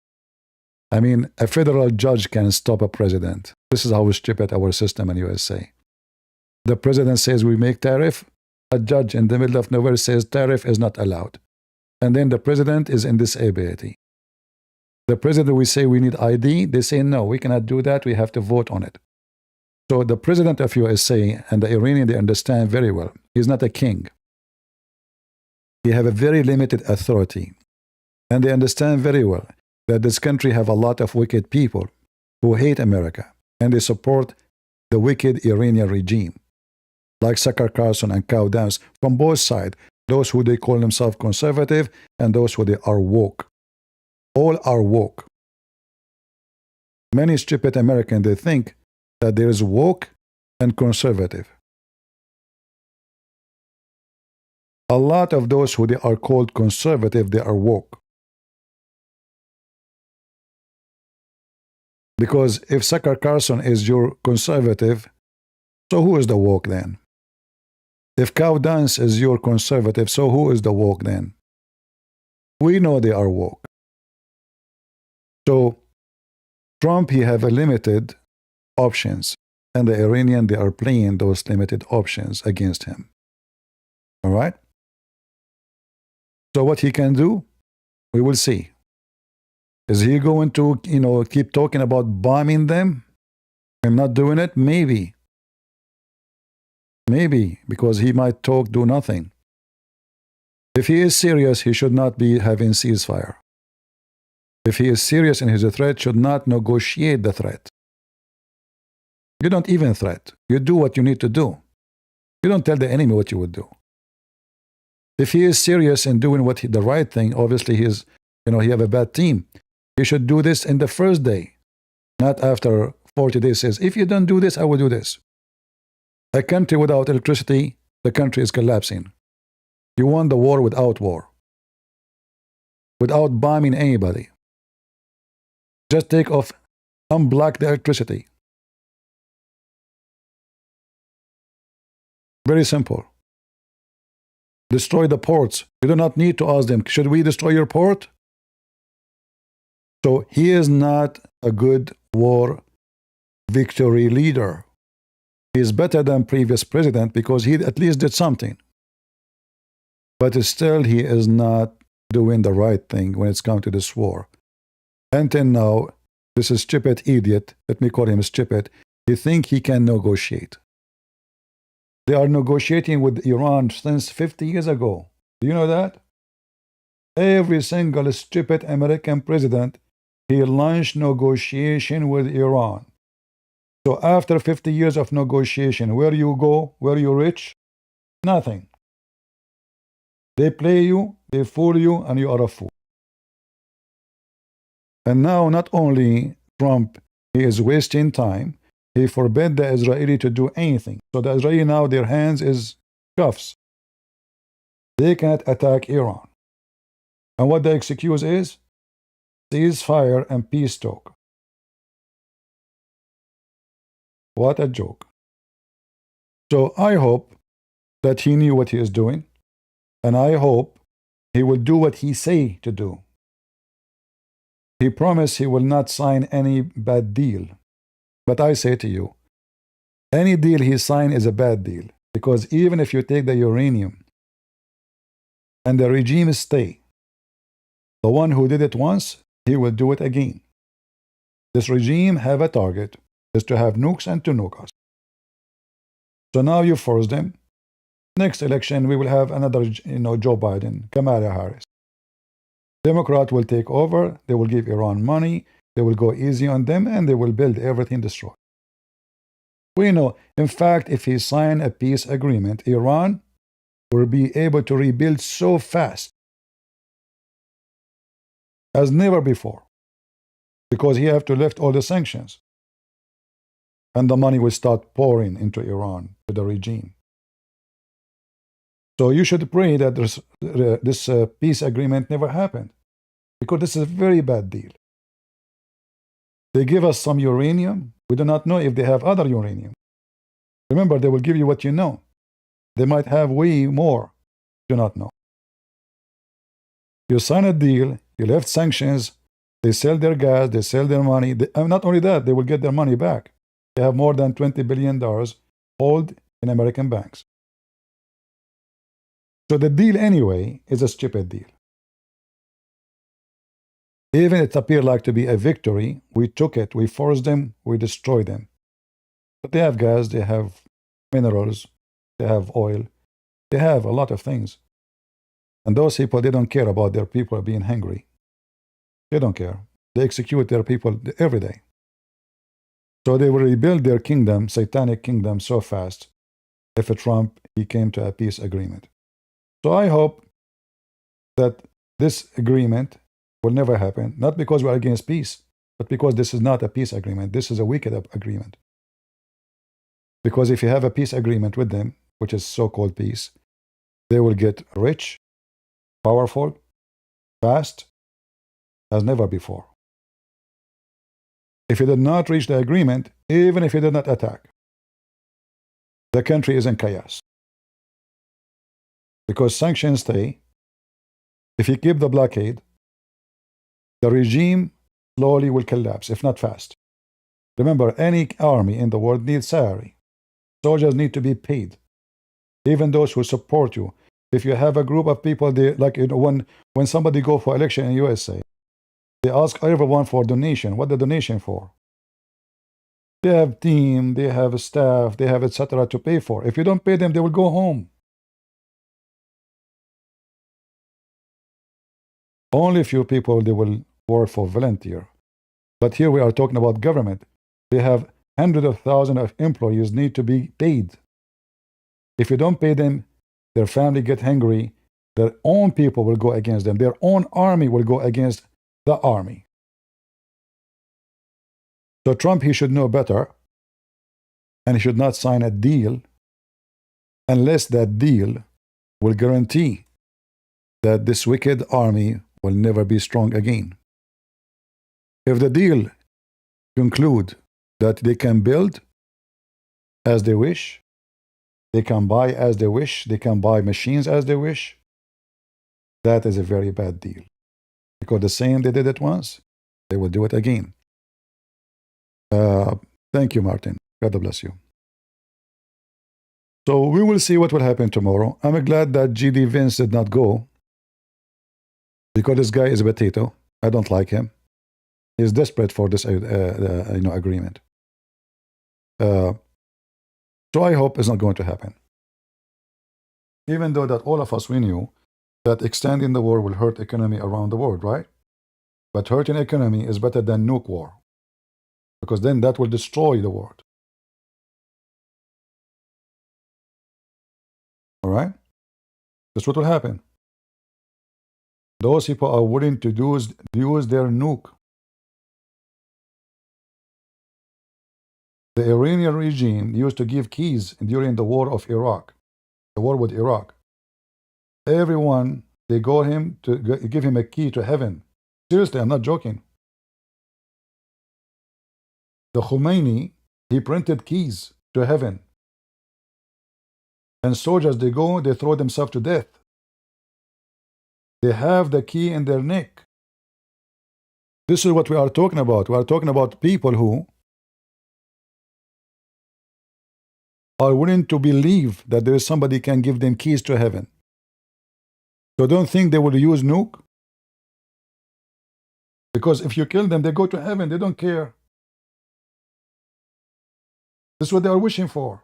I mean, a federal judge can stop a president. This is how stupid our system in USA. The president says we make tariff. A judge in the middle of nowhere says tariff is not allowed. And then the president is in disability. The president, we say we need ID. They say, no, we cannot do that. We have to vote on it. So the president of USA and the Iranian, they understand very well. He's not a king. He have a very limited authority. And they understand very well that this country have a lot of wicked people who hate America. And they support the wicked Iranian regime. Like Tucker Carlson and Cow Dance from both sides. Those who they call themselves conservative and those who they are woke. All are woke. Many stupid Americans, they think that there is woke and conservative. A lot of those who they are called conservative, they are woke. Because if Tucker Carlson is your conservative, so who is the woke then? If Cow Dance is your conservative, so who is the woke then? We know they are woke. So Trump, he have a limited options, and the Iranian, they are playing those limited options against him. All right? So what he can do, we will see. Is he going to, keep talking about bombing them and not doing it? Maybe. Maybe, because he might talk, do nothing. If he is serious, he should not be having ceasefire. If he is serious in his threat, should not negotiate the threat. You don't even threat. You do what you need to do. You don't tell the enemy what you would do. If he is serious in doing the right thing, obviously he have a bad team. He should do this in the first day, not after 40 days says, if you don't do this, I will do this. A country without electricity, the country is collapsing. You won the war without war, without bombing anybody. Just take off, unblock the electricity. Very simple. Destroy the ports. You do not need to ask them, should we destroy your port? So he is not a good war victory leader. He is better than previous president because he at least did something. But still, he is not doing the right thing when it's come to this war. Until now, this is stupid idiot, let me call him stupid, he thinks he can negotiate. They are negotiating with Iran since 50 years ago. Do you know that? Every single stupid American president, he launched negotiation with Iran. So after 50 years of negotiation, where you go, where you rich? Nothing. They play you, they fool you, and you are a fool. And now not only Trump, he is wasting time, he forbid the Israeli to do anything. So the Israeli now, their hands is cuffs. They can't attack Iran. And what the excuse is? Ceasefire and peace talk. What a joke. So I hope that he knew what he is doing, and I hope he will do what he say to do. He promised he will not sign any bad deal. But I say to you, any deal he sign is a bad deal, because even if you take the uranium and the regime stay, the one who did it once, he will do it again. This regime have a target, is to have nukes and to nuke us. So now you force them. Next election, we will have another, Joe Biden, Kamala Harris. Democrat will take over, they will give Iran money, they will go easy on them, and they will build everything destroyed. We know, in fact, if he sign a peace agreement, Iran will be able to rebuild so fast as never before, because he have to lift all the sanctions. And the money will start pouring into Iran, to the regime. So you should pray that this peace agreement never happened, because this is a very bad deal. They give us some uranium. We do not know if they have other uranium. Remember, they will give you what you know. They might have way more. Do not know. You sign a deal, you lift sanctions, they sell their gas, they sell their money. Not only that, they will get their money back. They have more than $20 billion held in American banks. So the deal anyway is a stupid deal. Even it appeared like to be a victory, we took it, we forced them, we destroyed them. But they have gas, they have minerals, they have oil, they have a lot of things. And those people, they don't care about their people being hungry. They don't care. They execute their people every day. So they will rebuild their kingdom, satanic kingdom, so fast if Trump, he came to a peace agreement. So I hope that this agreement will never happen, not because we're against peace, but because this is not a peace agreement. This is a wicked agreement. Because if you have a peace agreement with them, which is so-called peace, they will get rich, powerful, fast, as never before. If you did not reach the agreement, even if you did not attack, the country is in chaos. Because sanctions stay. If you keep the blockade, the regime slowly will collapse, if not fast. Remember, any army in the world needs salary. Soldiers need to be paid. Even those who support you. If you have a group of people, when somebody go for election in USA, they ask everyone for donation. What the donation for? They have team, they have staff, they have etc. to pay for. If you don't pay them, they will go home. Only few people, they will work for volunteer. But here we are talking about government. They have hundreds of thousands of employees need to be paid. If you don't pay them, their family get hungry. Their own people will go against them. Their own army will go against the army. So Trump, he should know better, and he should not sign a deal unless that deal will guarantee that this wicked army will never be strong again. If the deal conclude that they can build as they wish, they can buy as they wish, they can buy machines as they wish, that is a very bad deal. Because the same they did it once, they will do it again. Thank you, Martin. God bless you. So we will see what will happen tomorrow. I'm glad that GD Vince did not go, because this guy is a potato. I don't like him. He's desperate for this agreement. So I hope it's not going to happen. Even though that all of us, we knew that extending the war will hurt economy around the world, right? But hurting economy is better than nuke war, because then that will destroy the world. All right? That's what will happen. Those people are willing to use their nuke. The Iranian regime used to give keys during the war of Iraq, the war with Iraq. Everyone, they go him to give him a key to heaven. Seriously, I'm not joking. The Khomeini, he printed keys to heaven. And soldiers, they go, they throw themselves to death. They have the key in their neck. This is what we are talking about. We are talking about people who are willing to believe that there is somebody can give them keys to heaven. So don't think they will use nuke. Because if you kill them, they go to heaven. They don't care. This is what they are wishing for.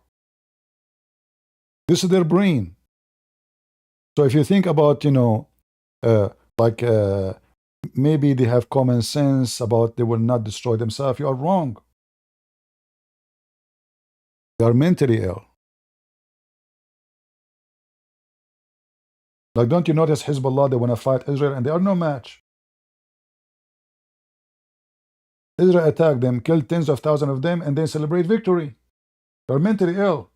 This is their brain. So if you think about, maybe they have common sense about they will not destroy themselves, you are wrong. They are mentally ill. Like, don't you notice Hezbollah, they want to fight Israel and they are no match. Israel attacked them, killed tens of thousands of them, and then celebrate victory. They are mentally ill.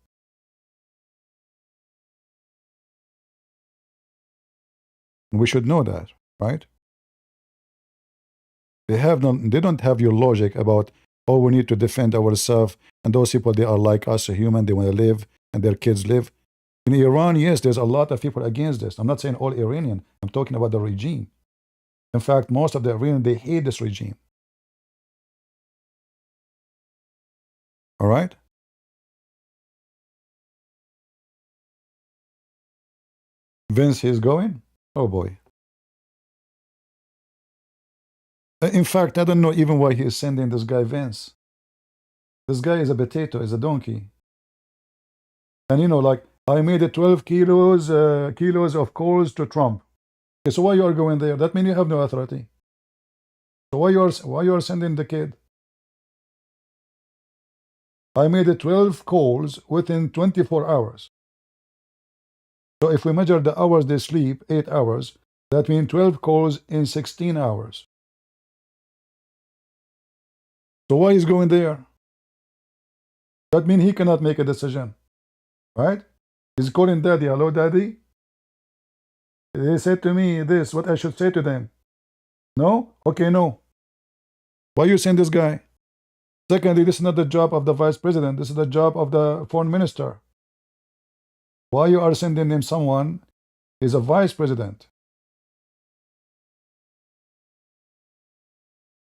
We should know that, right? They don't have your logic about, oh, we need to defend ourselves, and those people, they are like us, a human, they want to live, and their kids live. In Iran, yes, there's a lot of people against this. I'm not saying all Iranian. I'm talking about the regime. In fact, most of the Iranians, they hate this regime. All right? Vince, he's going? Oh, boy. In fact, I don't know even why he is sending this guy Vince. This guy is a potato, is a donkey. And like, I made it 12 kilos of calls to Trump. Okay, so why you are going there? That means you have no authority. So why you are sending the kid? I made it 12 calls within 24 hours. So if we measure the hours they sleep, 8 hours, that means 12 calls in 16 hours. So why is going there? That means he cannot make a decision, right? He's calling daddy. Hello, daddy. They said to me this, what I should say to them. No? Okay, no. Why you send this guy? Secondly, this is not the job of the vice president. This is the job of the foreign minister. Why you are sending him someone is a vice president?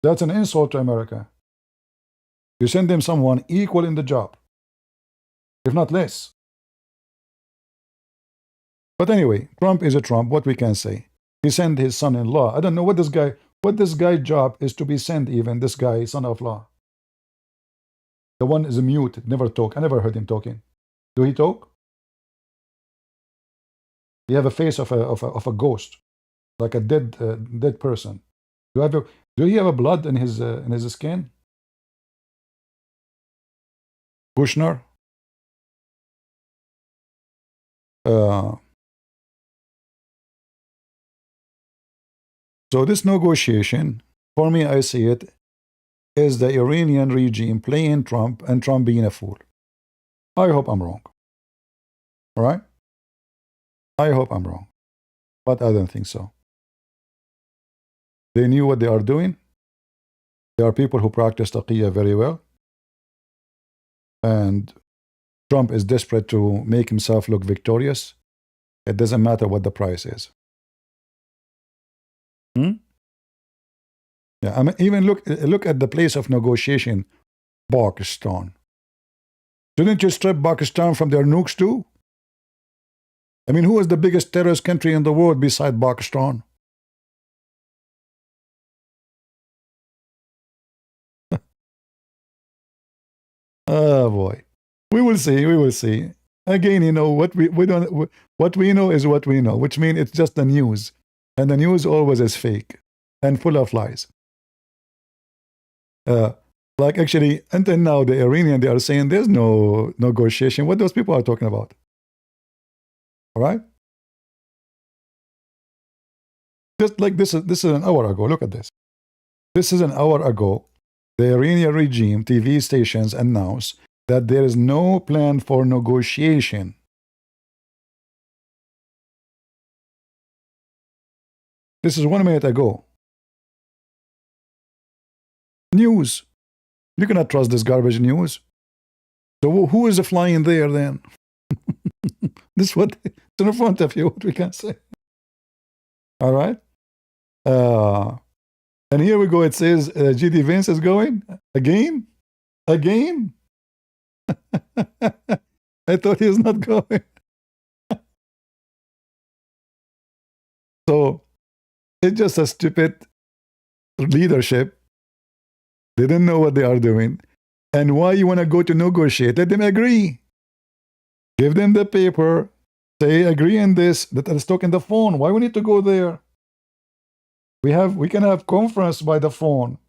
That's an insult to America. You send them someone equal in the job, if not less. But anyway, Trump is a Trump. What we can say? He sent his son-in-law. I don't know what this guy's job is to be sent. Even this guy, son-in-law. The one is mute, never talk. I never heard him talking. Do he talk? He have a face of a ghost. like a dead person. Do he have a blood in his skin? Kushner. So this negotiation, for me, I see it is the Iranian regime playing Trump and Trump being a fool. I hope I'm wrong. All right? I hope I'm wrong. But I don't think so. They knew what they are doing. There are people who practice taqiyya very well. And Trump is desperate to make himself look victorious. It doesn't matter what the price is. Yeah, I mean, even look at the place of negotiation, Pakistan. Didn't you strip Pakistan from their nukes too? I mean, who is the biggest terrorist country in the world beside Pakistan? Oh boy, we will see. We will see. Again, you know what we don't. What we know is what we know, which means it's just the news, and the news always is fake and full of lies. Like actually, until now, the Iranian, they are saying there's no negotiation. What those people are talking about? All right. Just like this is an hour ago. Look at this. This is an hour ago. The Iranian regime TV stations announced that there is no plan for negotiation. This is 1 minute ago. News. You cannot trust this garbage news. So who is flying there then? This is what it's in front of you, what we can say. All right. And here we go. It says G.D. Vance is going again. Again. I thought he was not going. So it's just a stupid leadership. They don't know what they are doing. And why you want to go to negotiate? Let them agree. Give them the paper. Say agree on this. That is talking the phone. Why we need to go there? We can have conference by the phone.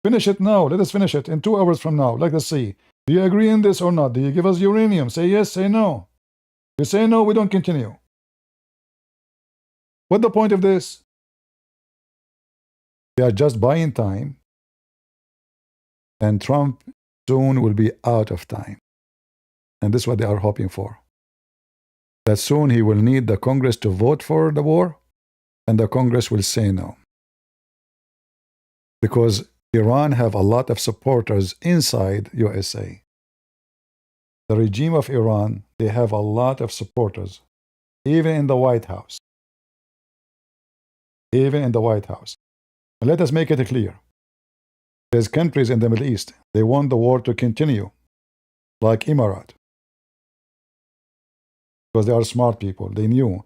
Finish it now. Let us finish it in 2 hours from now. Let us see. Do you agree on this or not? Do you give us uranium? Say yes, say no. You say no, we don't continue. What's the point of this? They are just buying time. And Trump soon will be out of time. And this is what they are hoping for. That soon he will need the Congress to vote for the war, and the Congress will say no. Because Iran have a lot of supporters inside USA. The regime of Iran, they have a lot of supporters, even in the White House. Even in the White House. And let us make it clear. There's countries in the Middle East, they want the war to continue, like Emirat. Because they are smart people. They knew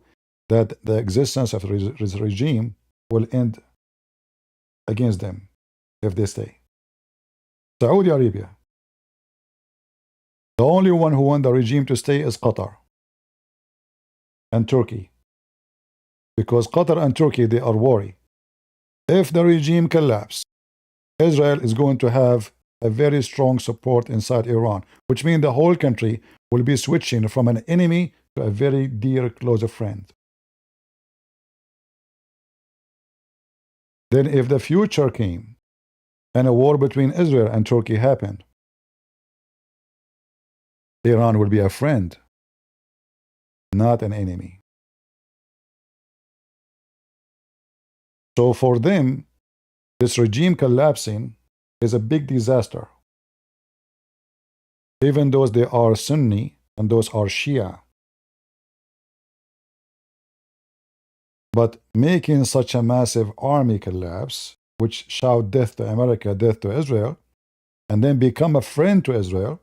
that the existence of this regime will end against them if they stay. Saudi Arabia. The only one who want the regime to stay is Qatar and Turkey. Because Qatar and Turkey, they are worried. If the regime collapses, Israel is going to have a very strong support inside Iran, which means the whole country will be switching from an enemy to a very dear, close friend. Then if the future came and a war between Israel and Turkey happened, Iran will be a friend, not an enemy. So for them, this regime collapsing is a big disaster. Even though they are Sunni and those are Shia. But making such a massive army collapse, which shout death to America, death to Israel, and then become a friend to Israel,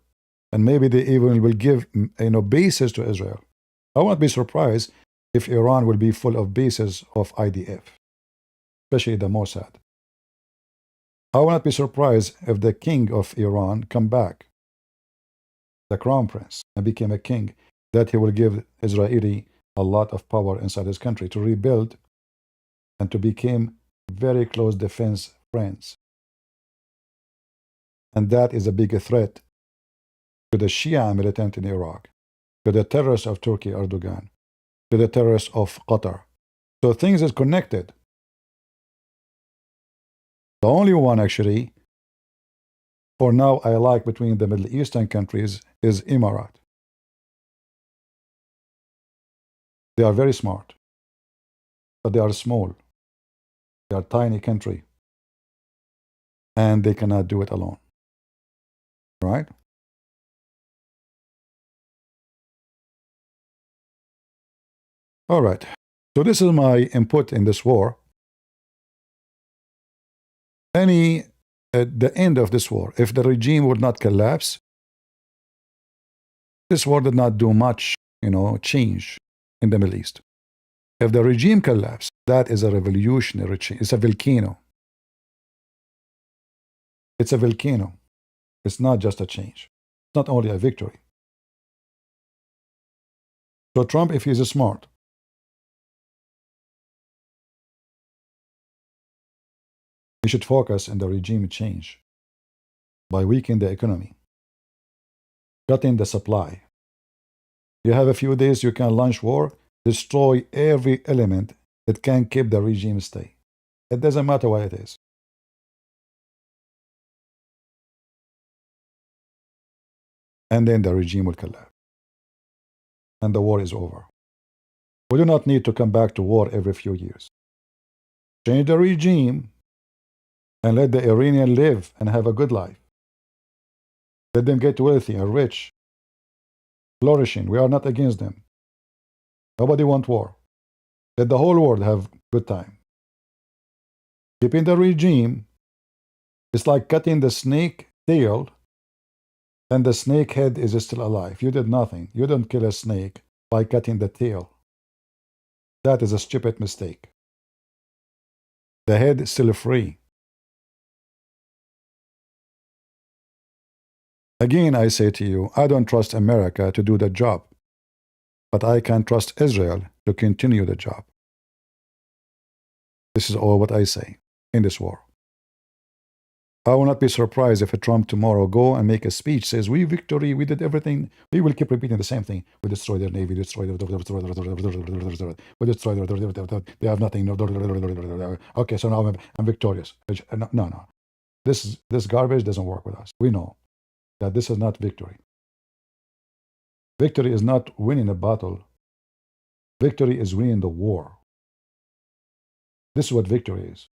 and maybe they even will give bases to Israel. I won't be surprised if Iran will be full of bases of IDF, especially the Mossad. I will not be surprised if the king of Iran come back, the crown prince, and became a king, that he will give Israeli a lot of power inside his country to rebuild and to become very close defense friends. And that is a big threat to the Shia militant in Iraq, to the terrorists of Turkey, Erdogan, to the terrorists of Qatar. So things is connected. The only one actually, for now, I like between the Middle Eastern countries is Emirat. They are very smart, but they are small. They are a tiny country, and they cannot do it alone. Right? All right. So this is my input in this war. At the end of this war, if the regime would not collapse, this war did not do much, change in the Middle East. If the regime collapsed, that is a revolutionary change. It's a volcano. It's a volcano. It's not just a change. It's not only a victory. So Trump, if he's smart, he should focus on the regime change by weakening the economy, cutting the supply. You have a few days, you can launch war, destroy every element that can keep the regime stay. It doesn't matter what it is. And then the regime will collapse. And the war is over. We do not need to come back to war every few years. Change the regime and let the Iranian live and have a good life. Let them get wealthy and rich, flourishing. We are not against them. Nobody wants war. Let the whole world have good time. Keeping the regime is like cutting the snake tail, and the snake head is still alive. You did nothing. You don't kill a snake by cutting the tail. That is a stupid mistake. The head is still free. Again, I say to you, I don't trust America to do the job, but I can trust Israel to continue the job. This is all what I say in this war. I will not be surprised if Trump tomorrow go and make a speech, says, we victory, we did everything. We will keep repeating the same thing. We destroyed their navy, we destroyed their, they have nothing. Okay, so now I'm victorious. No. This garbage doesn't work with us. We know that this is not victory. Victory is not winning a battle. Victory is winning the war. This is what victory is.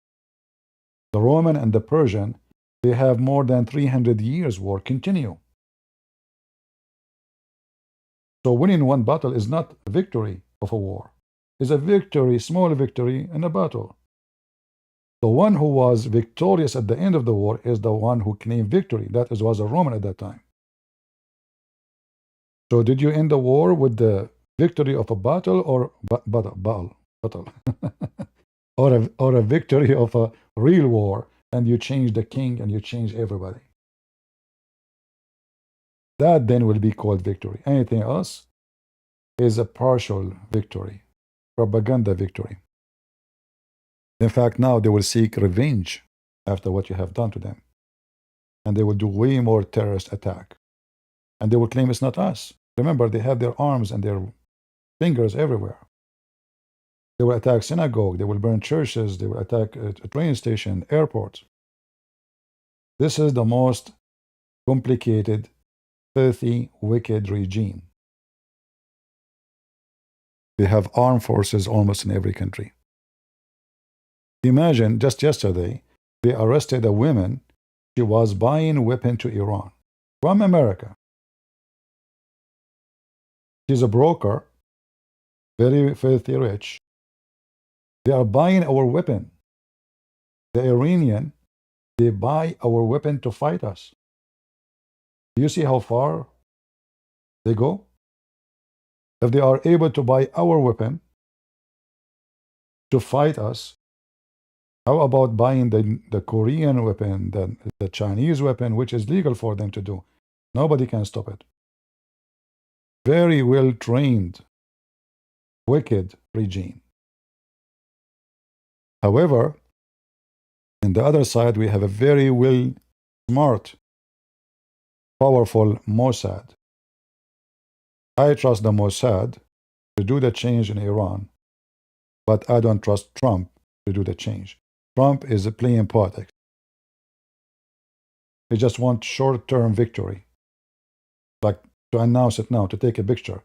The Roman and the Persian, they have more than 300 years war continue. So winning one battle is not a victory of a war. It's a victory, small victory in a battle. The one who was victorious at the end of the war is the one who claimed victory. That was a Roman at that time. So did you end the war with the victory of a battle or battle or a victory of a real war, and you change the king and you change everybody? That then will be called victory. Anything else is a partial victory, propaganda victory. In fact, now they will seek revenge after what you have done to them. And they will do way more terrorist attack. And they will claim it's not us. Remember, they have their arms and their fingers everywhere. They will attack synagogue, they will burn churches, they will attack a train station, airports. This is the most complicated, filthy, wicked regime. They have armed forces almost in every country. Imagine, just yesterday, they arrested a woman. She was buying weapon to Iran from America. She's a broker, very filthy rich. They are buying our weapon. The Iranian, they buy our weapon to fight us. Do you see how far they go? If they are able to buy our weapon to fight us, how about buying the Korean weapon, the Chinese weapon, which is legal for them to do? Nobody can stop it. Very well trained, wicked regime. However, on the other side, we have a very smart, powerful Mossad. I trust the Mossad to do the change in Iran, but I don't trust Trump to do the change. Trump is playing politics. He just wants short-term victory, like to announce it now, to take a picture.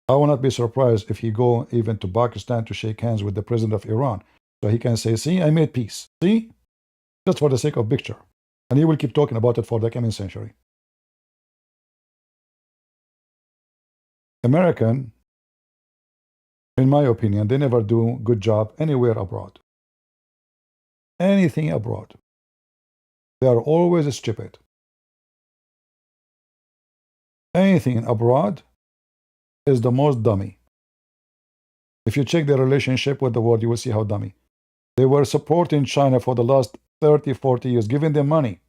I will not be surprised if he go even to Pakistan to shake hands with the president of Iran, so he can say, see, I made peace. See? Just for the sake of picture. And he will keep talking about it for the coming century. American, in my opinion, they never do good job anywhere abroad. Anything abroad. They are always stupid. Anything abroad is the most dummy. If you check their relationship with the world, you will see how dummy. They were supporting China for the last 30, 40 years, giving them money.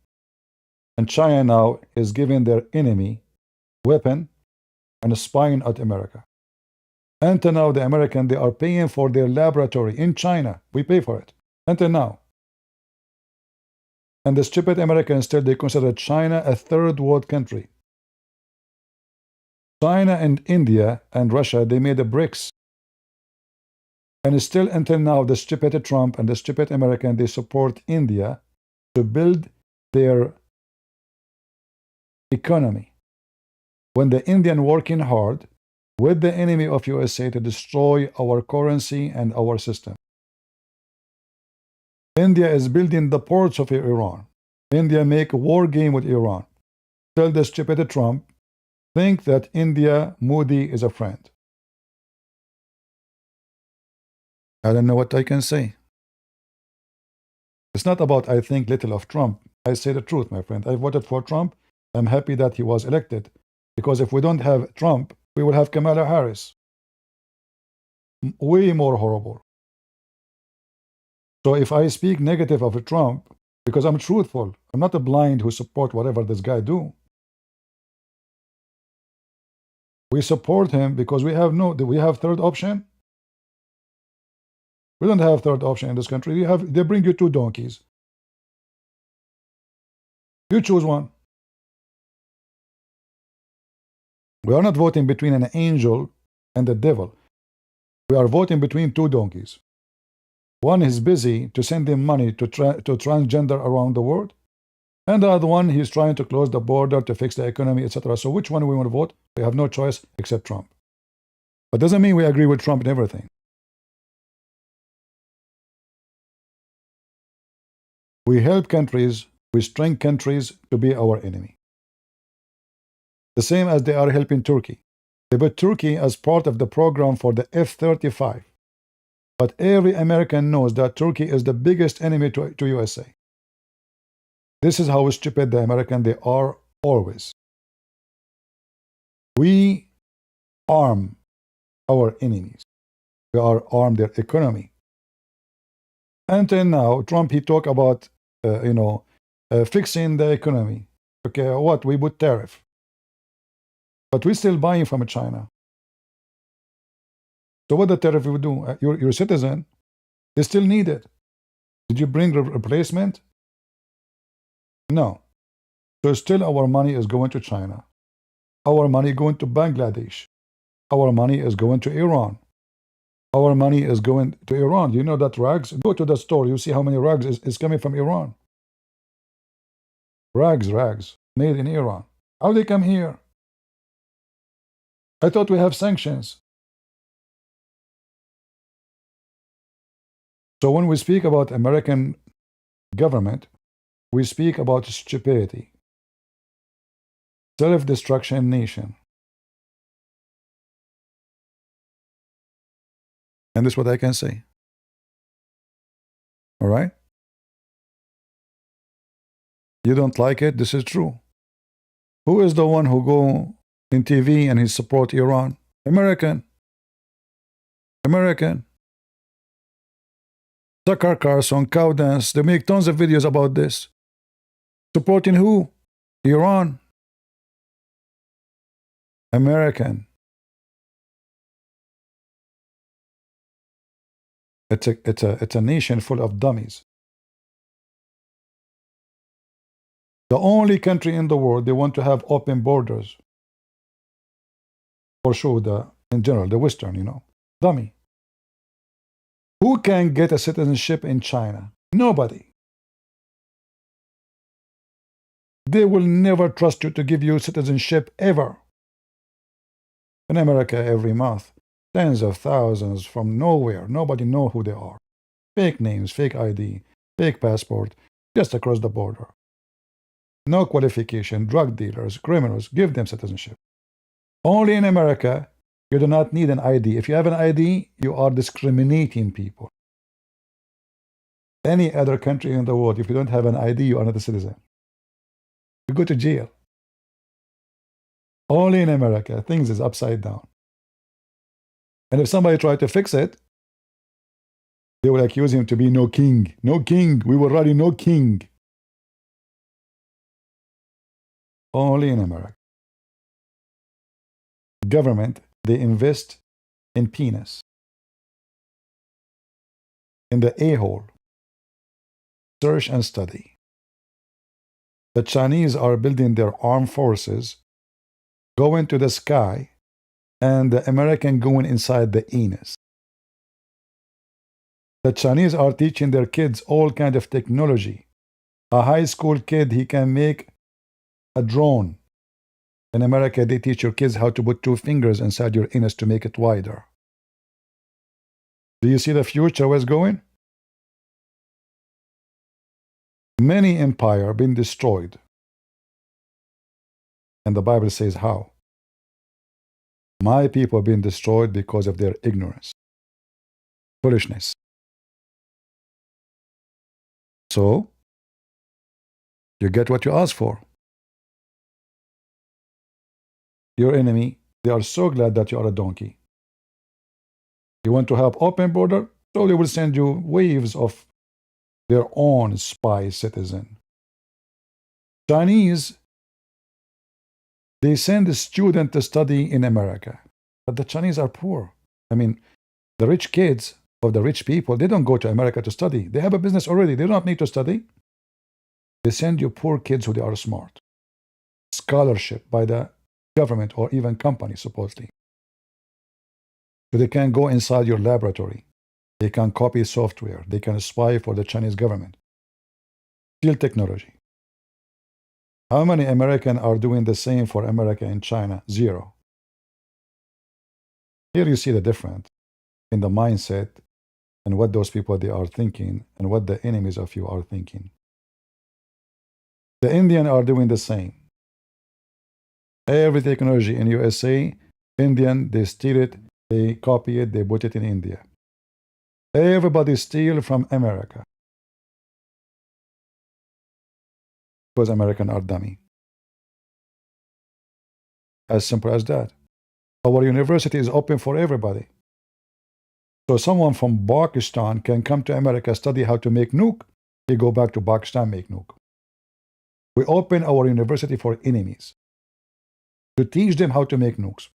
And China now is giving their enemy weapon and spying at America. Until now, the American, they are paying for their laboratory in China. We pay for it. Until now. And the stupid Americans still, they consider China a third world country. China and India and Russia, they made the BRICS. And still until now, the stupid Trump and the stupid American, they support India to build their economy. When the Indian working hard with the enemy of USA to destroy our currency and our system. India is building the ports of Iran. India make a war game with Iran. Tell the stupid Trump, think that India, Modi is a friend. I don't know what I can say. It's not about I think little of Trump. I say the truth, my friend. I voted for Trump. I'm happy that he was elected. Because if we don't have Trump, we will have Kamala Harris. Way more horrible. So if I speak negative of Trump, because I'm truthful, I'm not a blind who support whatever this guy do. We support him because we have do we have third option? We don't have third option in this country. They bring you two donkeys. You choose one. We are not voting between an angel and the devil. We are voting between two donkeys. One is busy to send him money to transgender around the world, and the other one, he's trying to close the border to fix the economy, etc. So which one we want to vote? We have no choice except Trump. But doesn't mean we agree with Trump in everything. We help countries, we string countries to be our enemy. The same as they are helping Turkey. They put Turkey as part of the program for the F-35. But every American knows that Turkey is the biggest enemy to USA. This is how stupid the American they are always. We arm our enemies. We are arm their economy. Until now, Trump, he talk about, fixing the economy. Okay, what? We put tariff. But we're still buying from China. So what the tariff will do? Your citizen, they still need it. Did you bring replacement? No. So still our money is going to China. Our money going to Bangladesh. Our money is going to Iran. Our money is going to Iran. You know that rags? Go to the store. You see how many rags is coming from Iran. Rags, made in Iran. How they come here? I thought we have sanctions. So when we speak about American government, we speak about stupidity, self-destruction nation. And this is what I can say. All right? You don't like it? This is true. Who is the one who go in TV and he support Iran? American. Tucker Carlson, cow dance. They make tons of videos about this. Supporting who? Iran. American. It's a nation full of dummies. The only country in the world they want to have open borders. For sure, in general, the Western, dummy. Who can get a citizenship in China? Nobody. They will never trust you to give you citizenship ever. In America, every month, tens of thousands from nowhere, nobody know who they are. Fake names, fake ID, fake passport, just across the border. No qualification, drug dealers, criminals, give them citizenship. Only in America, you do not need an ID. If you have an ID, you are discriminating people. Any other country in the world, if you don't have an ID, you are not a citizen. You go to jail. Only in America, things is upside down. And if somebody tried to fix it, they will accuse him to be no king. No king. We will rally no king. Only in America. Government, they invest in penis. In the a-hole. Search and study. The Chinese are building their armed forces, going to the sky, and the American going inside the anus. The Chinese are teaching their kids all kind of technology. A high school kid, he can make a drone. In America, they teach your kids how to put 2 fingers inside your anus to make it wider. Do you see the future where it's going? Many empires been destroyed. And the Bible says how? My people have been destroyed because of their ignorance, foolishness. So, you get what you ask for. Your enemy, they are so glad that you are a donkey. You want to have open border, so they will send you waves of their own spy citizen. Chinese, they send a student to study in America. But the Chinese are poor. I mean, the rich kids of the rich people, they don't go to America to study. They have a business already. They don't need to study. They send you poor kids who they are smart. Scholarship by the government or even company, supposedly. So they can go inside your laboratory. They can copy software. They can spy for the Chinese government. Steal technology. How many Americans are doing the same for America and China? 0. Here you see the difference in the mindset and what those people they are thinking and what the enemies of you are thinking. The Indians are doing the same. Every technology in USA, Indian, they steal it, they copy it, they put it in India. Everybody steal from America. Because Americans are dummy. As simple as that. Our university is open for everybody. So someone from Pakistan can come to America, study how to make nuke. They go back to Pakistan, make nuke. We open our university for enemies. To teach them how to make nukes.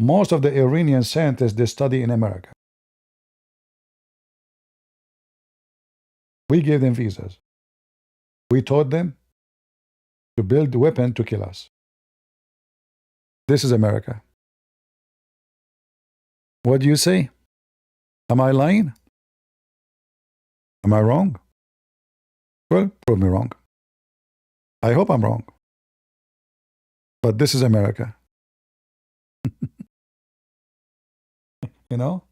Most of the Iranian scientists, they study in America. We gave them visas. We taught them to build a weapon to kill us. This is America. What do you say? Am I lying? Am I wrong? Well, prove me wrong. I hope I'm wrong. But this is America. You know?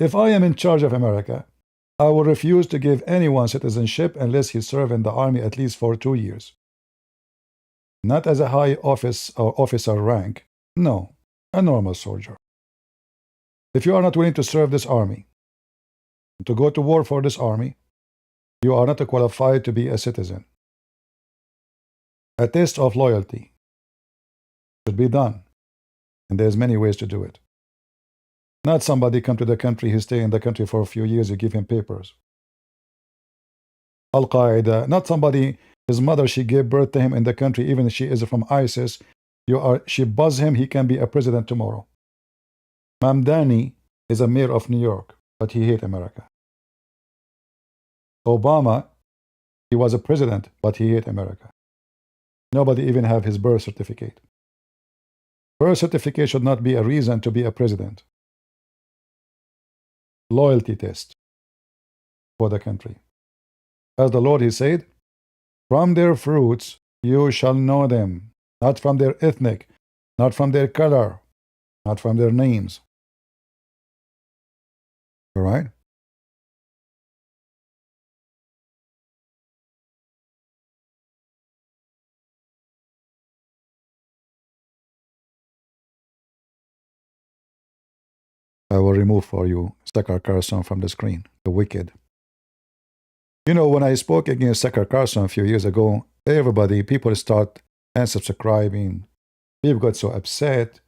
If I am in charge of America, I will refuse to give anyone citizenship unless he served in the army at least for 2 years. Not as a high office or officer rank. No, a normal soldier. If you are not willing to serve this army, to go to war for this army, you are not qualified to be a citizen. A test of loyalty should be done, and there's many ways to do it. Not somebody come to the country, he stay in the country for a few years, you give him papers. Al-Qaeda, not somebody, his mother, she gave birth to him in the country, even if she is from ISIS, she buzz him, he can be a president tomorrow. Mamdani is a mayor of New York, but he hates America. Obama, he was a president, but he hates America. Nobody even have his birth certificate. Birth certificate should not be a reason to be a president. Loyalty test for the country. As the Lord, he said, from their fruits you shall know them, not from their ethnic, not from their color, not from their names. All right? I will remove for you Tucker Carlson from the screen, the wicked. You know, when I spoke against Tucker Carlson a few years ago, people start unsubscribing. People got so upset.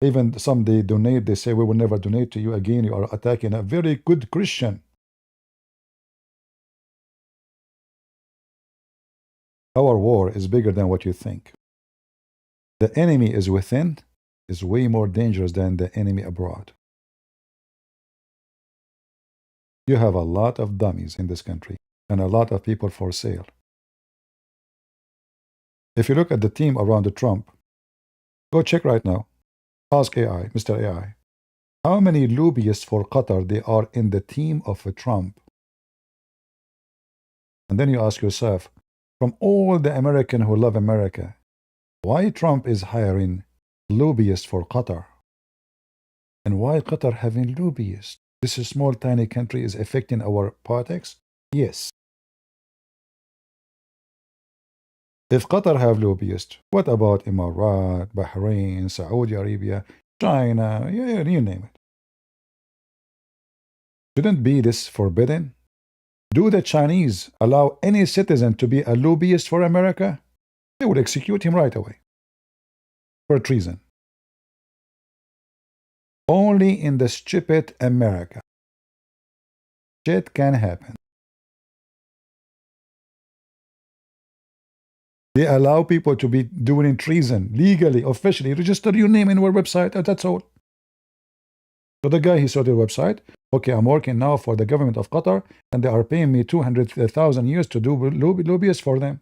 Even some they donate, they say, we will never donate to you again. You are attacking a very good Christian. Our war is bigger than what you think. The enemy is within is way more dangerous than the enemy abroad. You have a lot of dummies in this country and a lot of people for sale. If you look at the team around Trump, go check right now. Ask AI, Mr. AI, how many lobbyists for Qatar they are in the team of Trump? And then you ask yourself, from all the Americans who love America, why Trump is hiring lobbyists for Qatar? And why Qatar having lobbyists? This small tiny country is affecting our politics? Yes. If Qatar have lobbyists, what about Emirat, Bahrain, Saudi Arabia, China, yeah, you name it? Shouldn't be this forbidden? Do the Chinese allow any citizen to be a lobbyist for America? They would execute him right away for treason. Only in the stupid America shit can happen. They allow people to be doing treason legally, officially. Register your name in our website, and that's all. So the guy, he saw the website. Okay, I'm working now for the government of Qatar, and they are paying me 200,000 years to do lobbyists for them.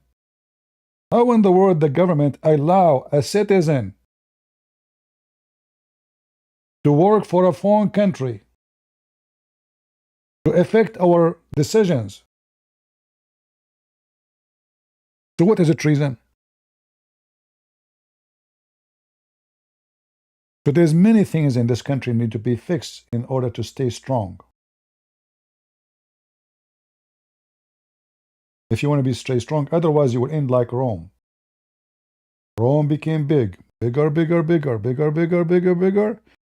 How in the world the government allow a citizen to work for a foreign country to affect our decisions? So what is a treason? So there's many things in this country need to be fixed in order to stay strong. If you want to stay strong, otherwise you will end like Rome. Rome became bigger, bigger,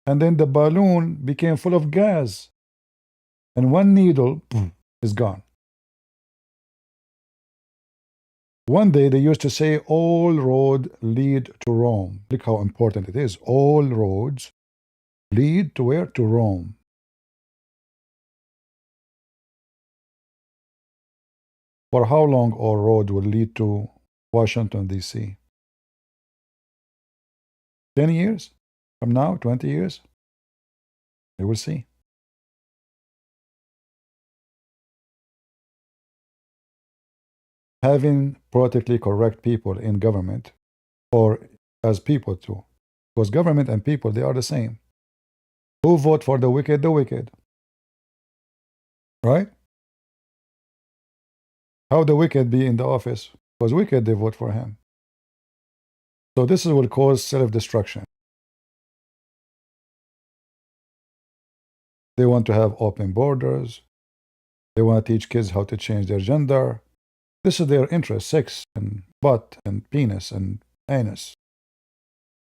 and then the balloon became full of gas, and one needle is gone. One day they used to say all roads lead to Rome. Look how important it is. All roads lead to where? To Rome. For how long all road will lead to Washington, D.C.? 10 years from now? 20 years? We will see. Having politically correct people in government, or as people too, because government and people, they are the same. Who vote for the wicked? The wicked. Right? How the wicked be in the office? Because wicked, they vote for him. So this will cause self-destruction. They want to have open borders. They want to teach kids how to change their gender. This is their interest, sex and butt and penis and anus.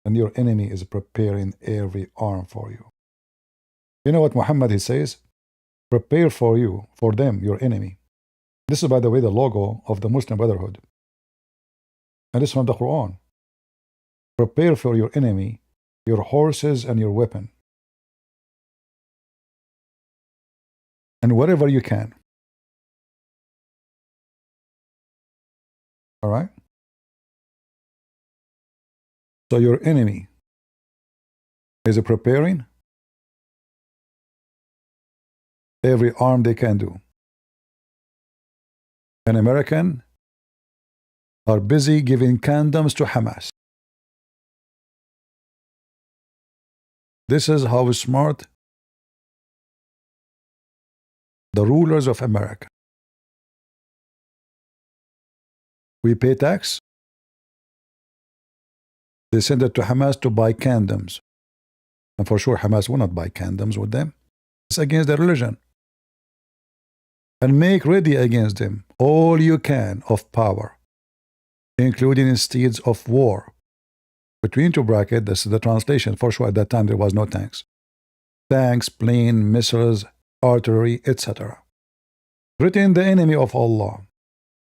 And your enemy is preparing every arm for you. You know what Muhammad, he says? Prepare for you, for them, your enemy. This is, by the way, the logo of the Muslim Brotherhood. And this is from the Quran. Prepare for your enemy, your horses and your weapon. And whatever you can. All right? So your enemy is preparing every arm they can do. And Americans are busy giving condoms to Hamas. This is how smart the rulers of America. We pay tax. They send it to Hamas to buy condoms. And for sure, Hamas will not buy condoms with them. It's against their religion. And make ready against them all you can of power, including instead of war. Between two brackets, this is the translation. For sure, at that time, there was no tanks. Tanks, plane, missiles, artillery, etc. Written the enemy of Allah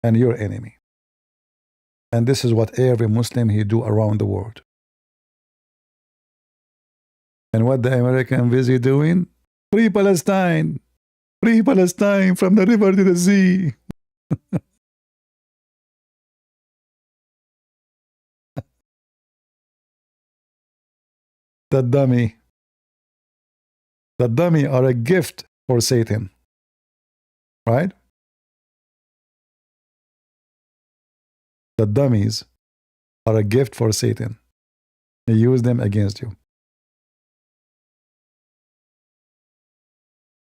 and your enemy. And this is what every Muslim he do around the world. And what the American busy doing? Free Palestine! Free Palestine from the river to the sea! The dummy. The dummy are a gift for Satan. Right? The dummies are a gift for Satan. He used them against you.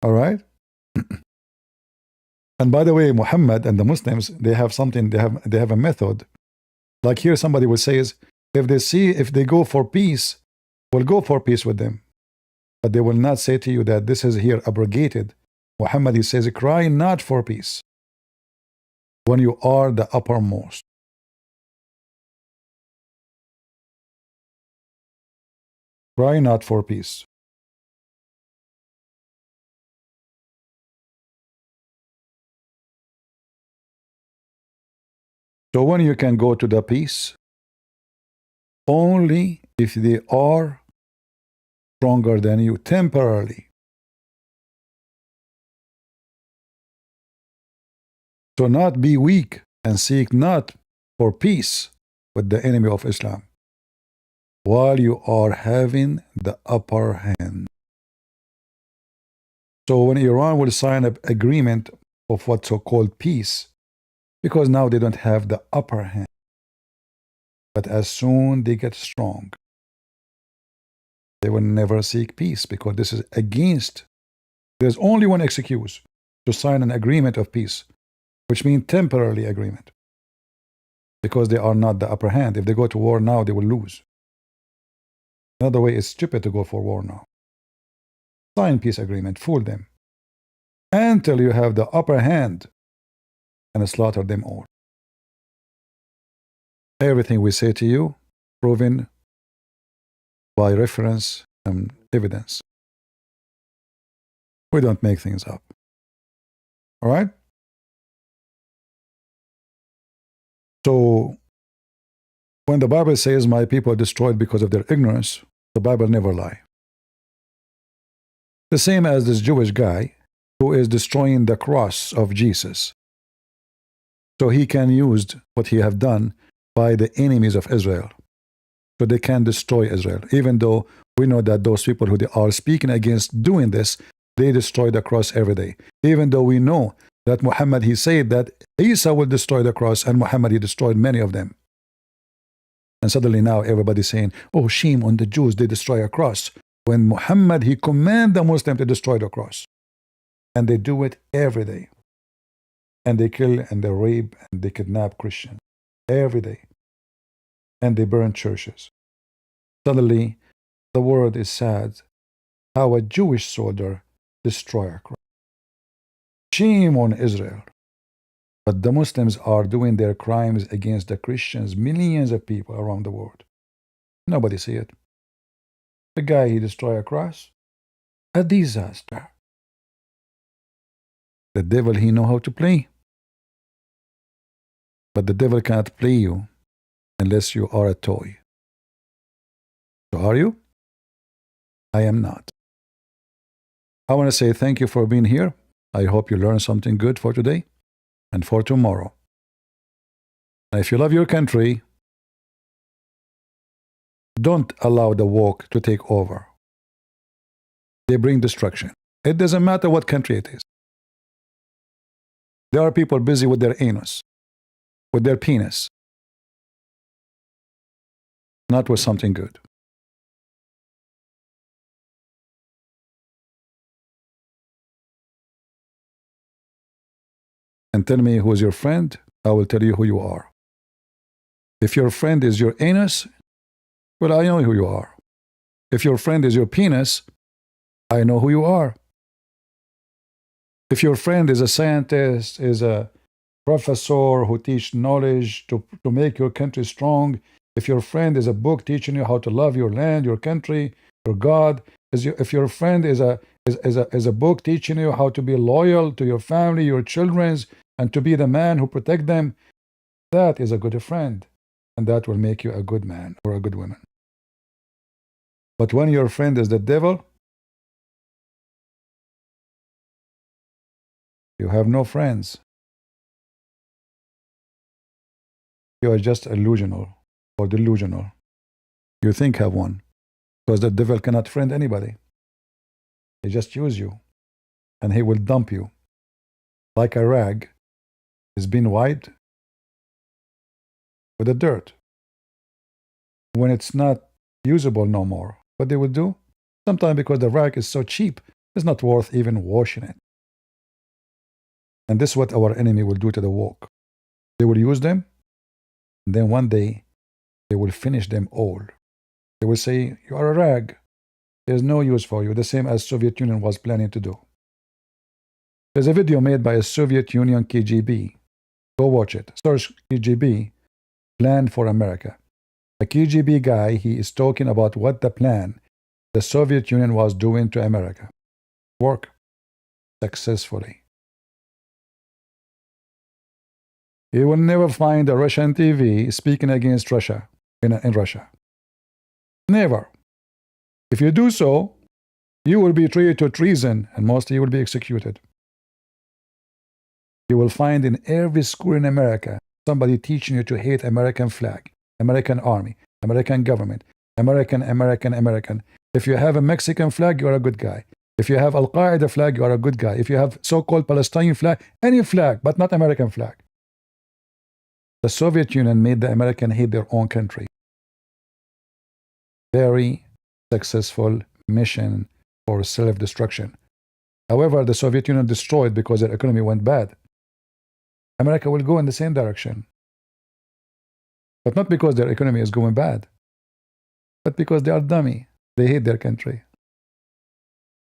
All right? And by the way, Muhammad and the Muslims, they have something, they have a method. Like here somebody will say is, if they go for peace, we'll go for peace with them. But they will not say to you that this is here abrogated. Muhammad, he says, cry not for peace when you are the uppermost. Cry not for peace. So when you can go to the peace, only if they are stronger than you temporarily. So not be weak and seek not for peace with the enemy of Islam while you are having the upper hand. So when Iran will sign an agreement of what's so-called peace, because now they don't have the upper hand. But as soon they get strong, they will never seek peace, because this is against. There's only one excuse to sign an agreement of peace, which means temporary agreement, because they are not the upper hand. If they go to war now, they will lose. Another way, it's stupid to go for war now. Sign peace agreement, fool them, until you have the upper hand and slaughter them all. Everything we say to you, proven by reference and evidence. We don't make things up. All right? So, when the Bible says, my people are destroyed because of their ignorance, the Bible never lies. The same as this Jewish guy who is destroying the cross of Jesus. So he can use what he have done by the enemies of Israel. So they can destroy Israel. Even though we know that those people who they are speaking against doing this, they destroy the cross every day. Even though we know that Muhammad, he said that Isa will destroy the cross, and Muhammad, he destroyed many of them. And suddenly now everybody's saying, oh, shame on the Jews, they destroy a cross. When Muhammad, he commanded the Muslim to destroy the cross. And they do it every day. And they kill and they rape and they kidnap Christians every day. And they burn churches. Suddenly, the world is sad how a Jewish soldier destroys a cross. Shame on Israel. But the Muslims are doing their crimes against the Christians, millions of people around the world. Nobody see it. The guy, he destroyed a cross. A disaster. The devil, he know how to play. But the devil cannot play you unless you are a toy. So are you? I am not. I want to say thank you for being here. I hope you learned something good for today and for tomorrow. And if you love your country, don't allow the woke to take over. They bring destruction. It doesn't matter what country it is. There are people busy with their anus, with their penis, not with something good. And tell me who is your friend, I will tell you who you are. If your friend is your anus, well, I know who you are. If your friend is your penis, I know who you are. If your friend is a scientist, is a professor who teach knowledge to make your country strong, if your friend is a book teaching you how to love your land, your country, your God, if your friend is a book teaching you how to be loyal to your family, your children, and to be the man who protect them, that is a good friend, and that will make you a good man or a good woman. But when your friend is the devil, you have no friends. You are just illusional or delusional. You think have one, because the devil cannot friend anybody. He just use you, and he will dump you like a rag is being wiped with the dirt. When it's not usable no more, what they will do? Sometimes because the rag is so cheap, it's not worth even washing it. And this is what our enemy will do to the walk. They will use them, and then one day they will finish them all. They will say, you are a rag. There's no use for you, the same as Soviet Union was planning to do. There's a video made by a Soviet Union KGB. Go watch it. Search KGB, Plan for America. A KGB guy, he is talking about what the plan the Soviet Union was doing to America. Work successfully. You will never find a Russian TV speaking against Russia in Russia. Never. If you do so, you will be treated to treason, and mostly you will be executed. You will find in every school in America somebody teaching you to hate American flag, American army, American government, American. If you have a Mexican flag, you are a good guy. If you have Al-Qaeda flag, you are a good guy. If you have so-called Palestinian flag, any flag, but not American flag. The Soviet Union made the American hate their own country. Very successful mission for self-destruction. However, the Soviet Union destroyed because their economy went bad. America will go in the same direction. But not because their economy is going bad, but because they are dummy. They hate their country.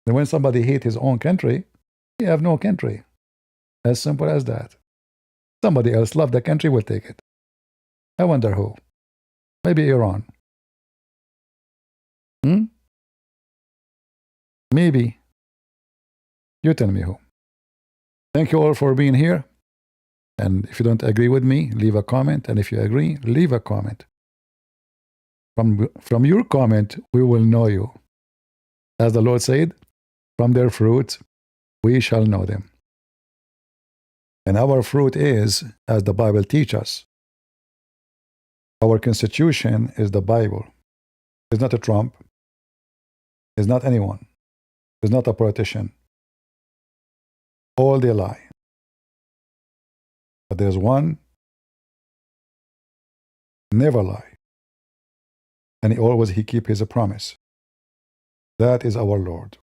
And when somebody hates his own country, he have no country. As simple as that. Somebody else love the country will take it. I wonder who. Maybe Iran. Maybe. You tell me who. Thank you all for being here. And if you don't agree with me, leave a comment. And if you agree, leave a comment. From your comment, we will know you. As the Lord said, from their fruit, we shall know them. And our fruit is, as the Bible teaches us, our constitution is the Bible. It's not a Trump. It's not anyone. It's not a politician. All they lie. But there's one never lie. And he keep his promise. That is our Lord.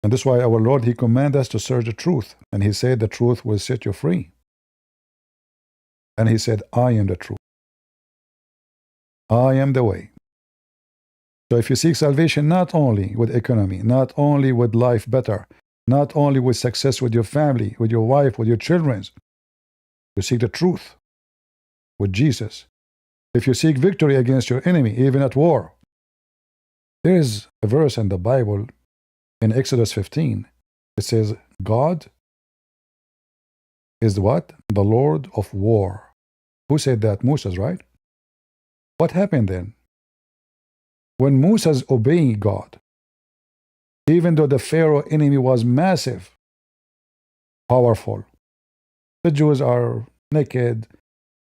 And that's why our Lord, he commanded us to search the truth. And he said the truth will set you free. And he said, I am the truth. I am the way. So if you seek salvation not only with economy, not only with life better, not only with success with your family, with your wife, with your children, you seek the truth with Jesus. If you seek victory against your enemy, even at war, there is a verse in the Bible in Exodus 15. It says, God is what? The Lord of war. Who said that? Moses, right? What happened then? When Moses obeyed God, even though the Pharaoh enemy was massive, powerful, the Jews are naked,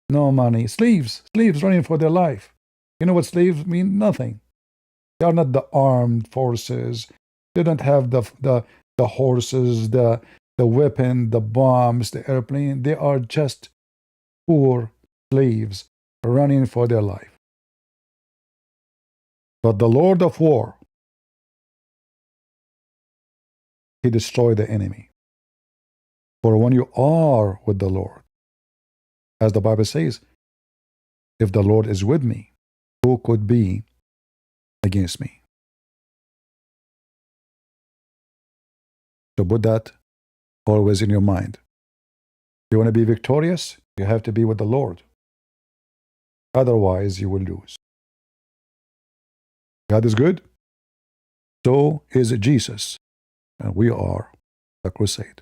no money, slaves running for their life. You know what slaves mean? Nothing. They are not the armed forces. They don't have the the horses, the weapon, the bombs, the airplane. They are just poor slaves running for their life. But the Lord of war, he destroyed the enemy. For when you are with the Lord, as the Bible says, if the Lord is with me, who could be against me? So put that always in your mind. You want to be victorious? You have to be with the Lord. Otherwise, you will lose. God is good. So is Jesus. And we are the crusade.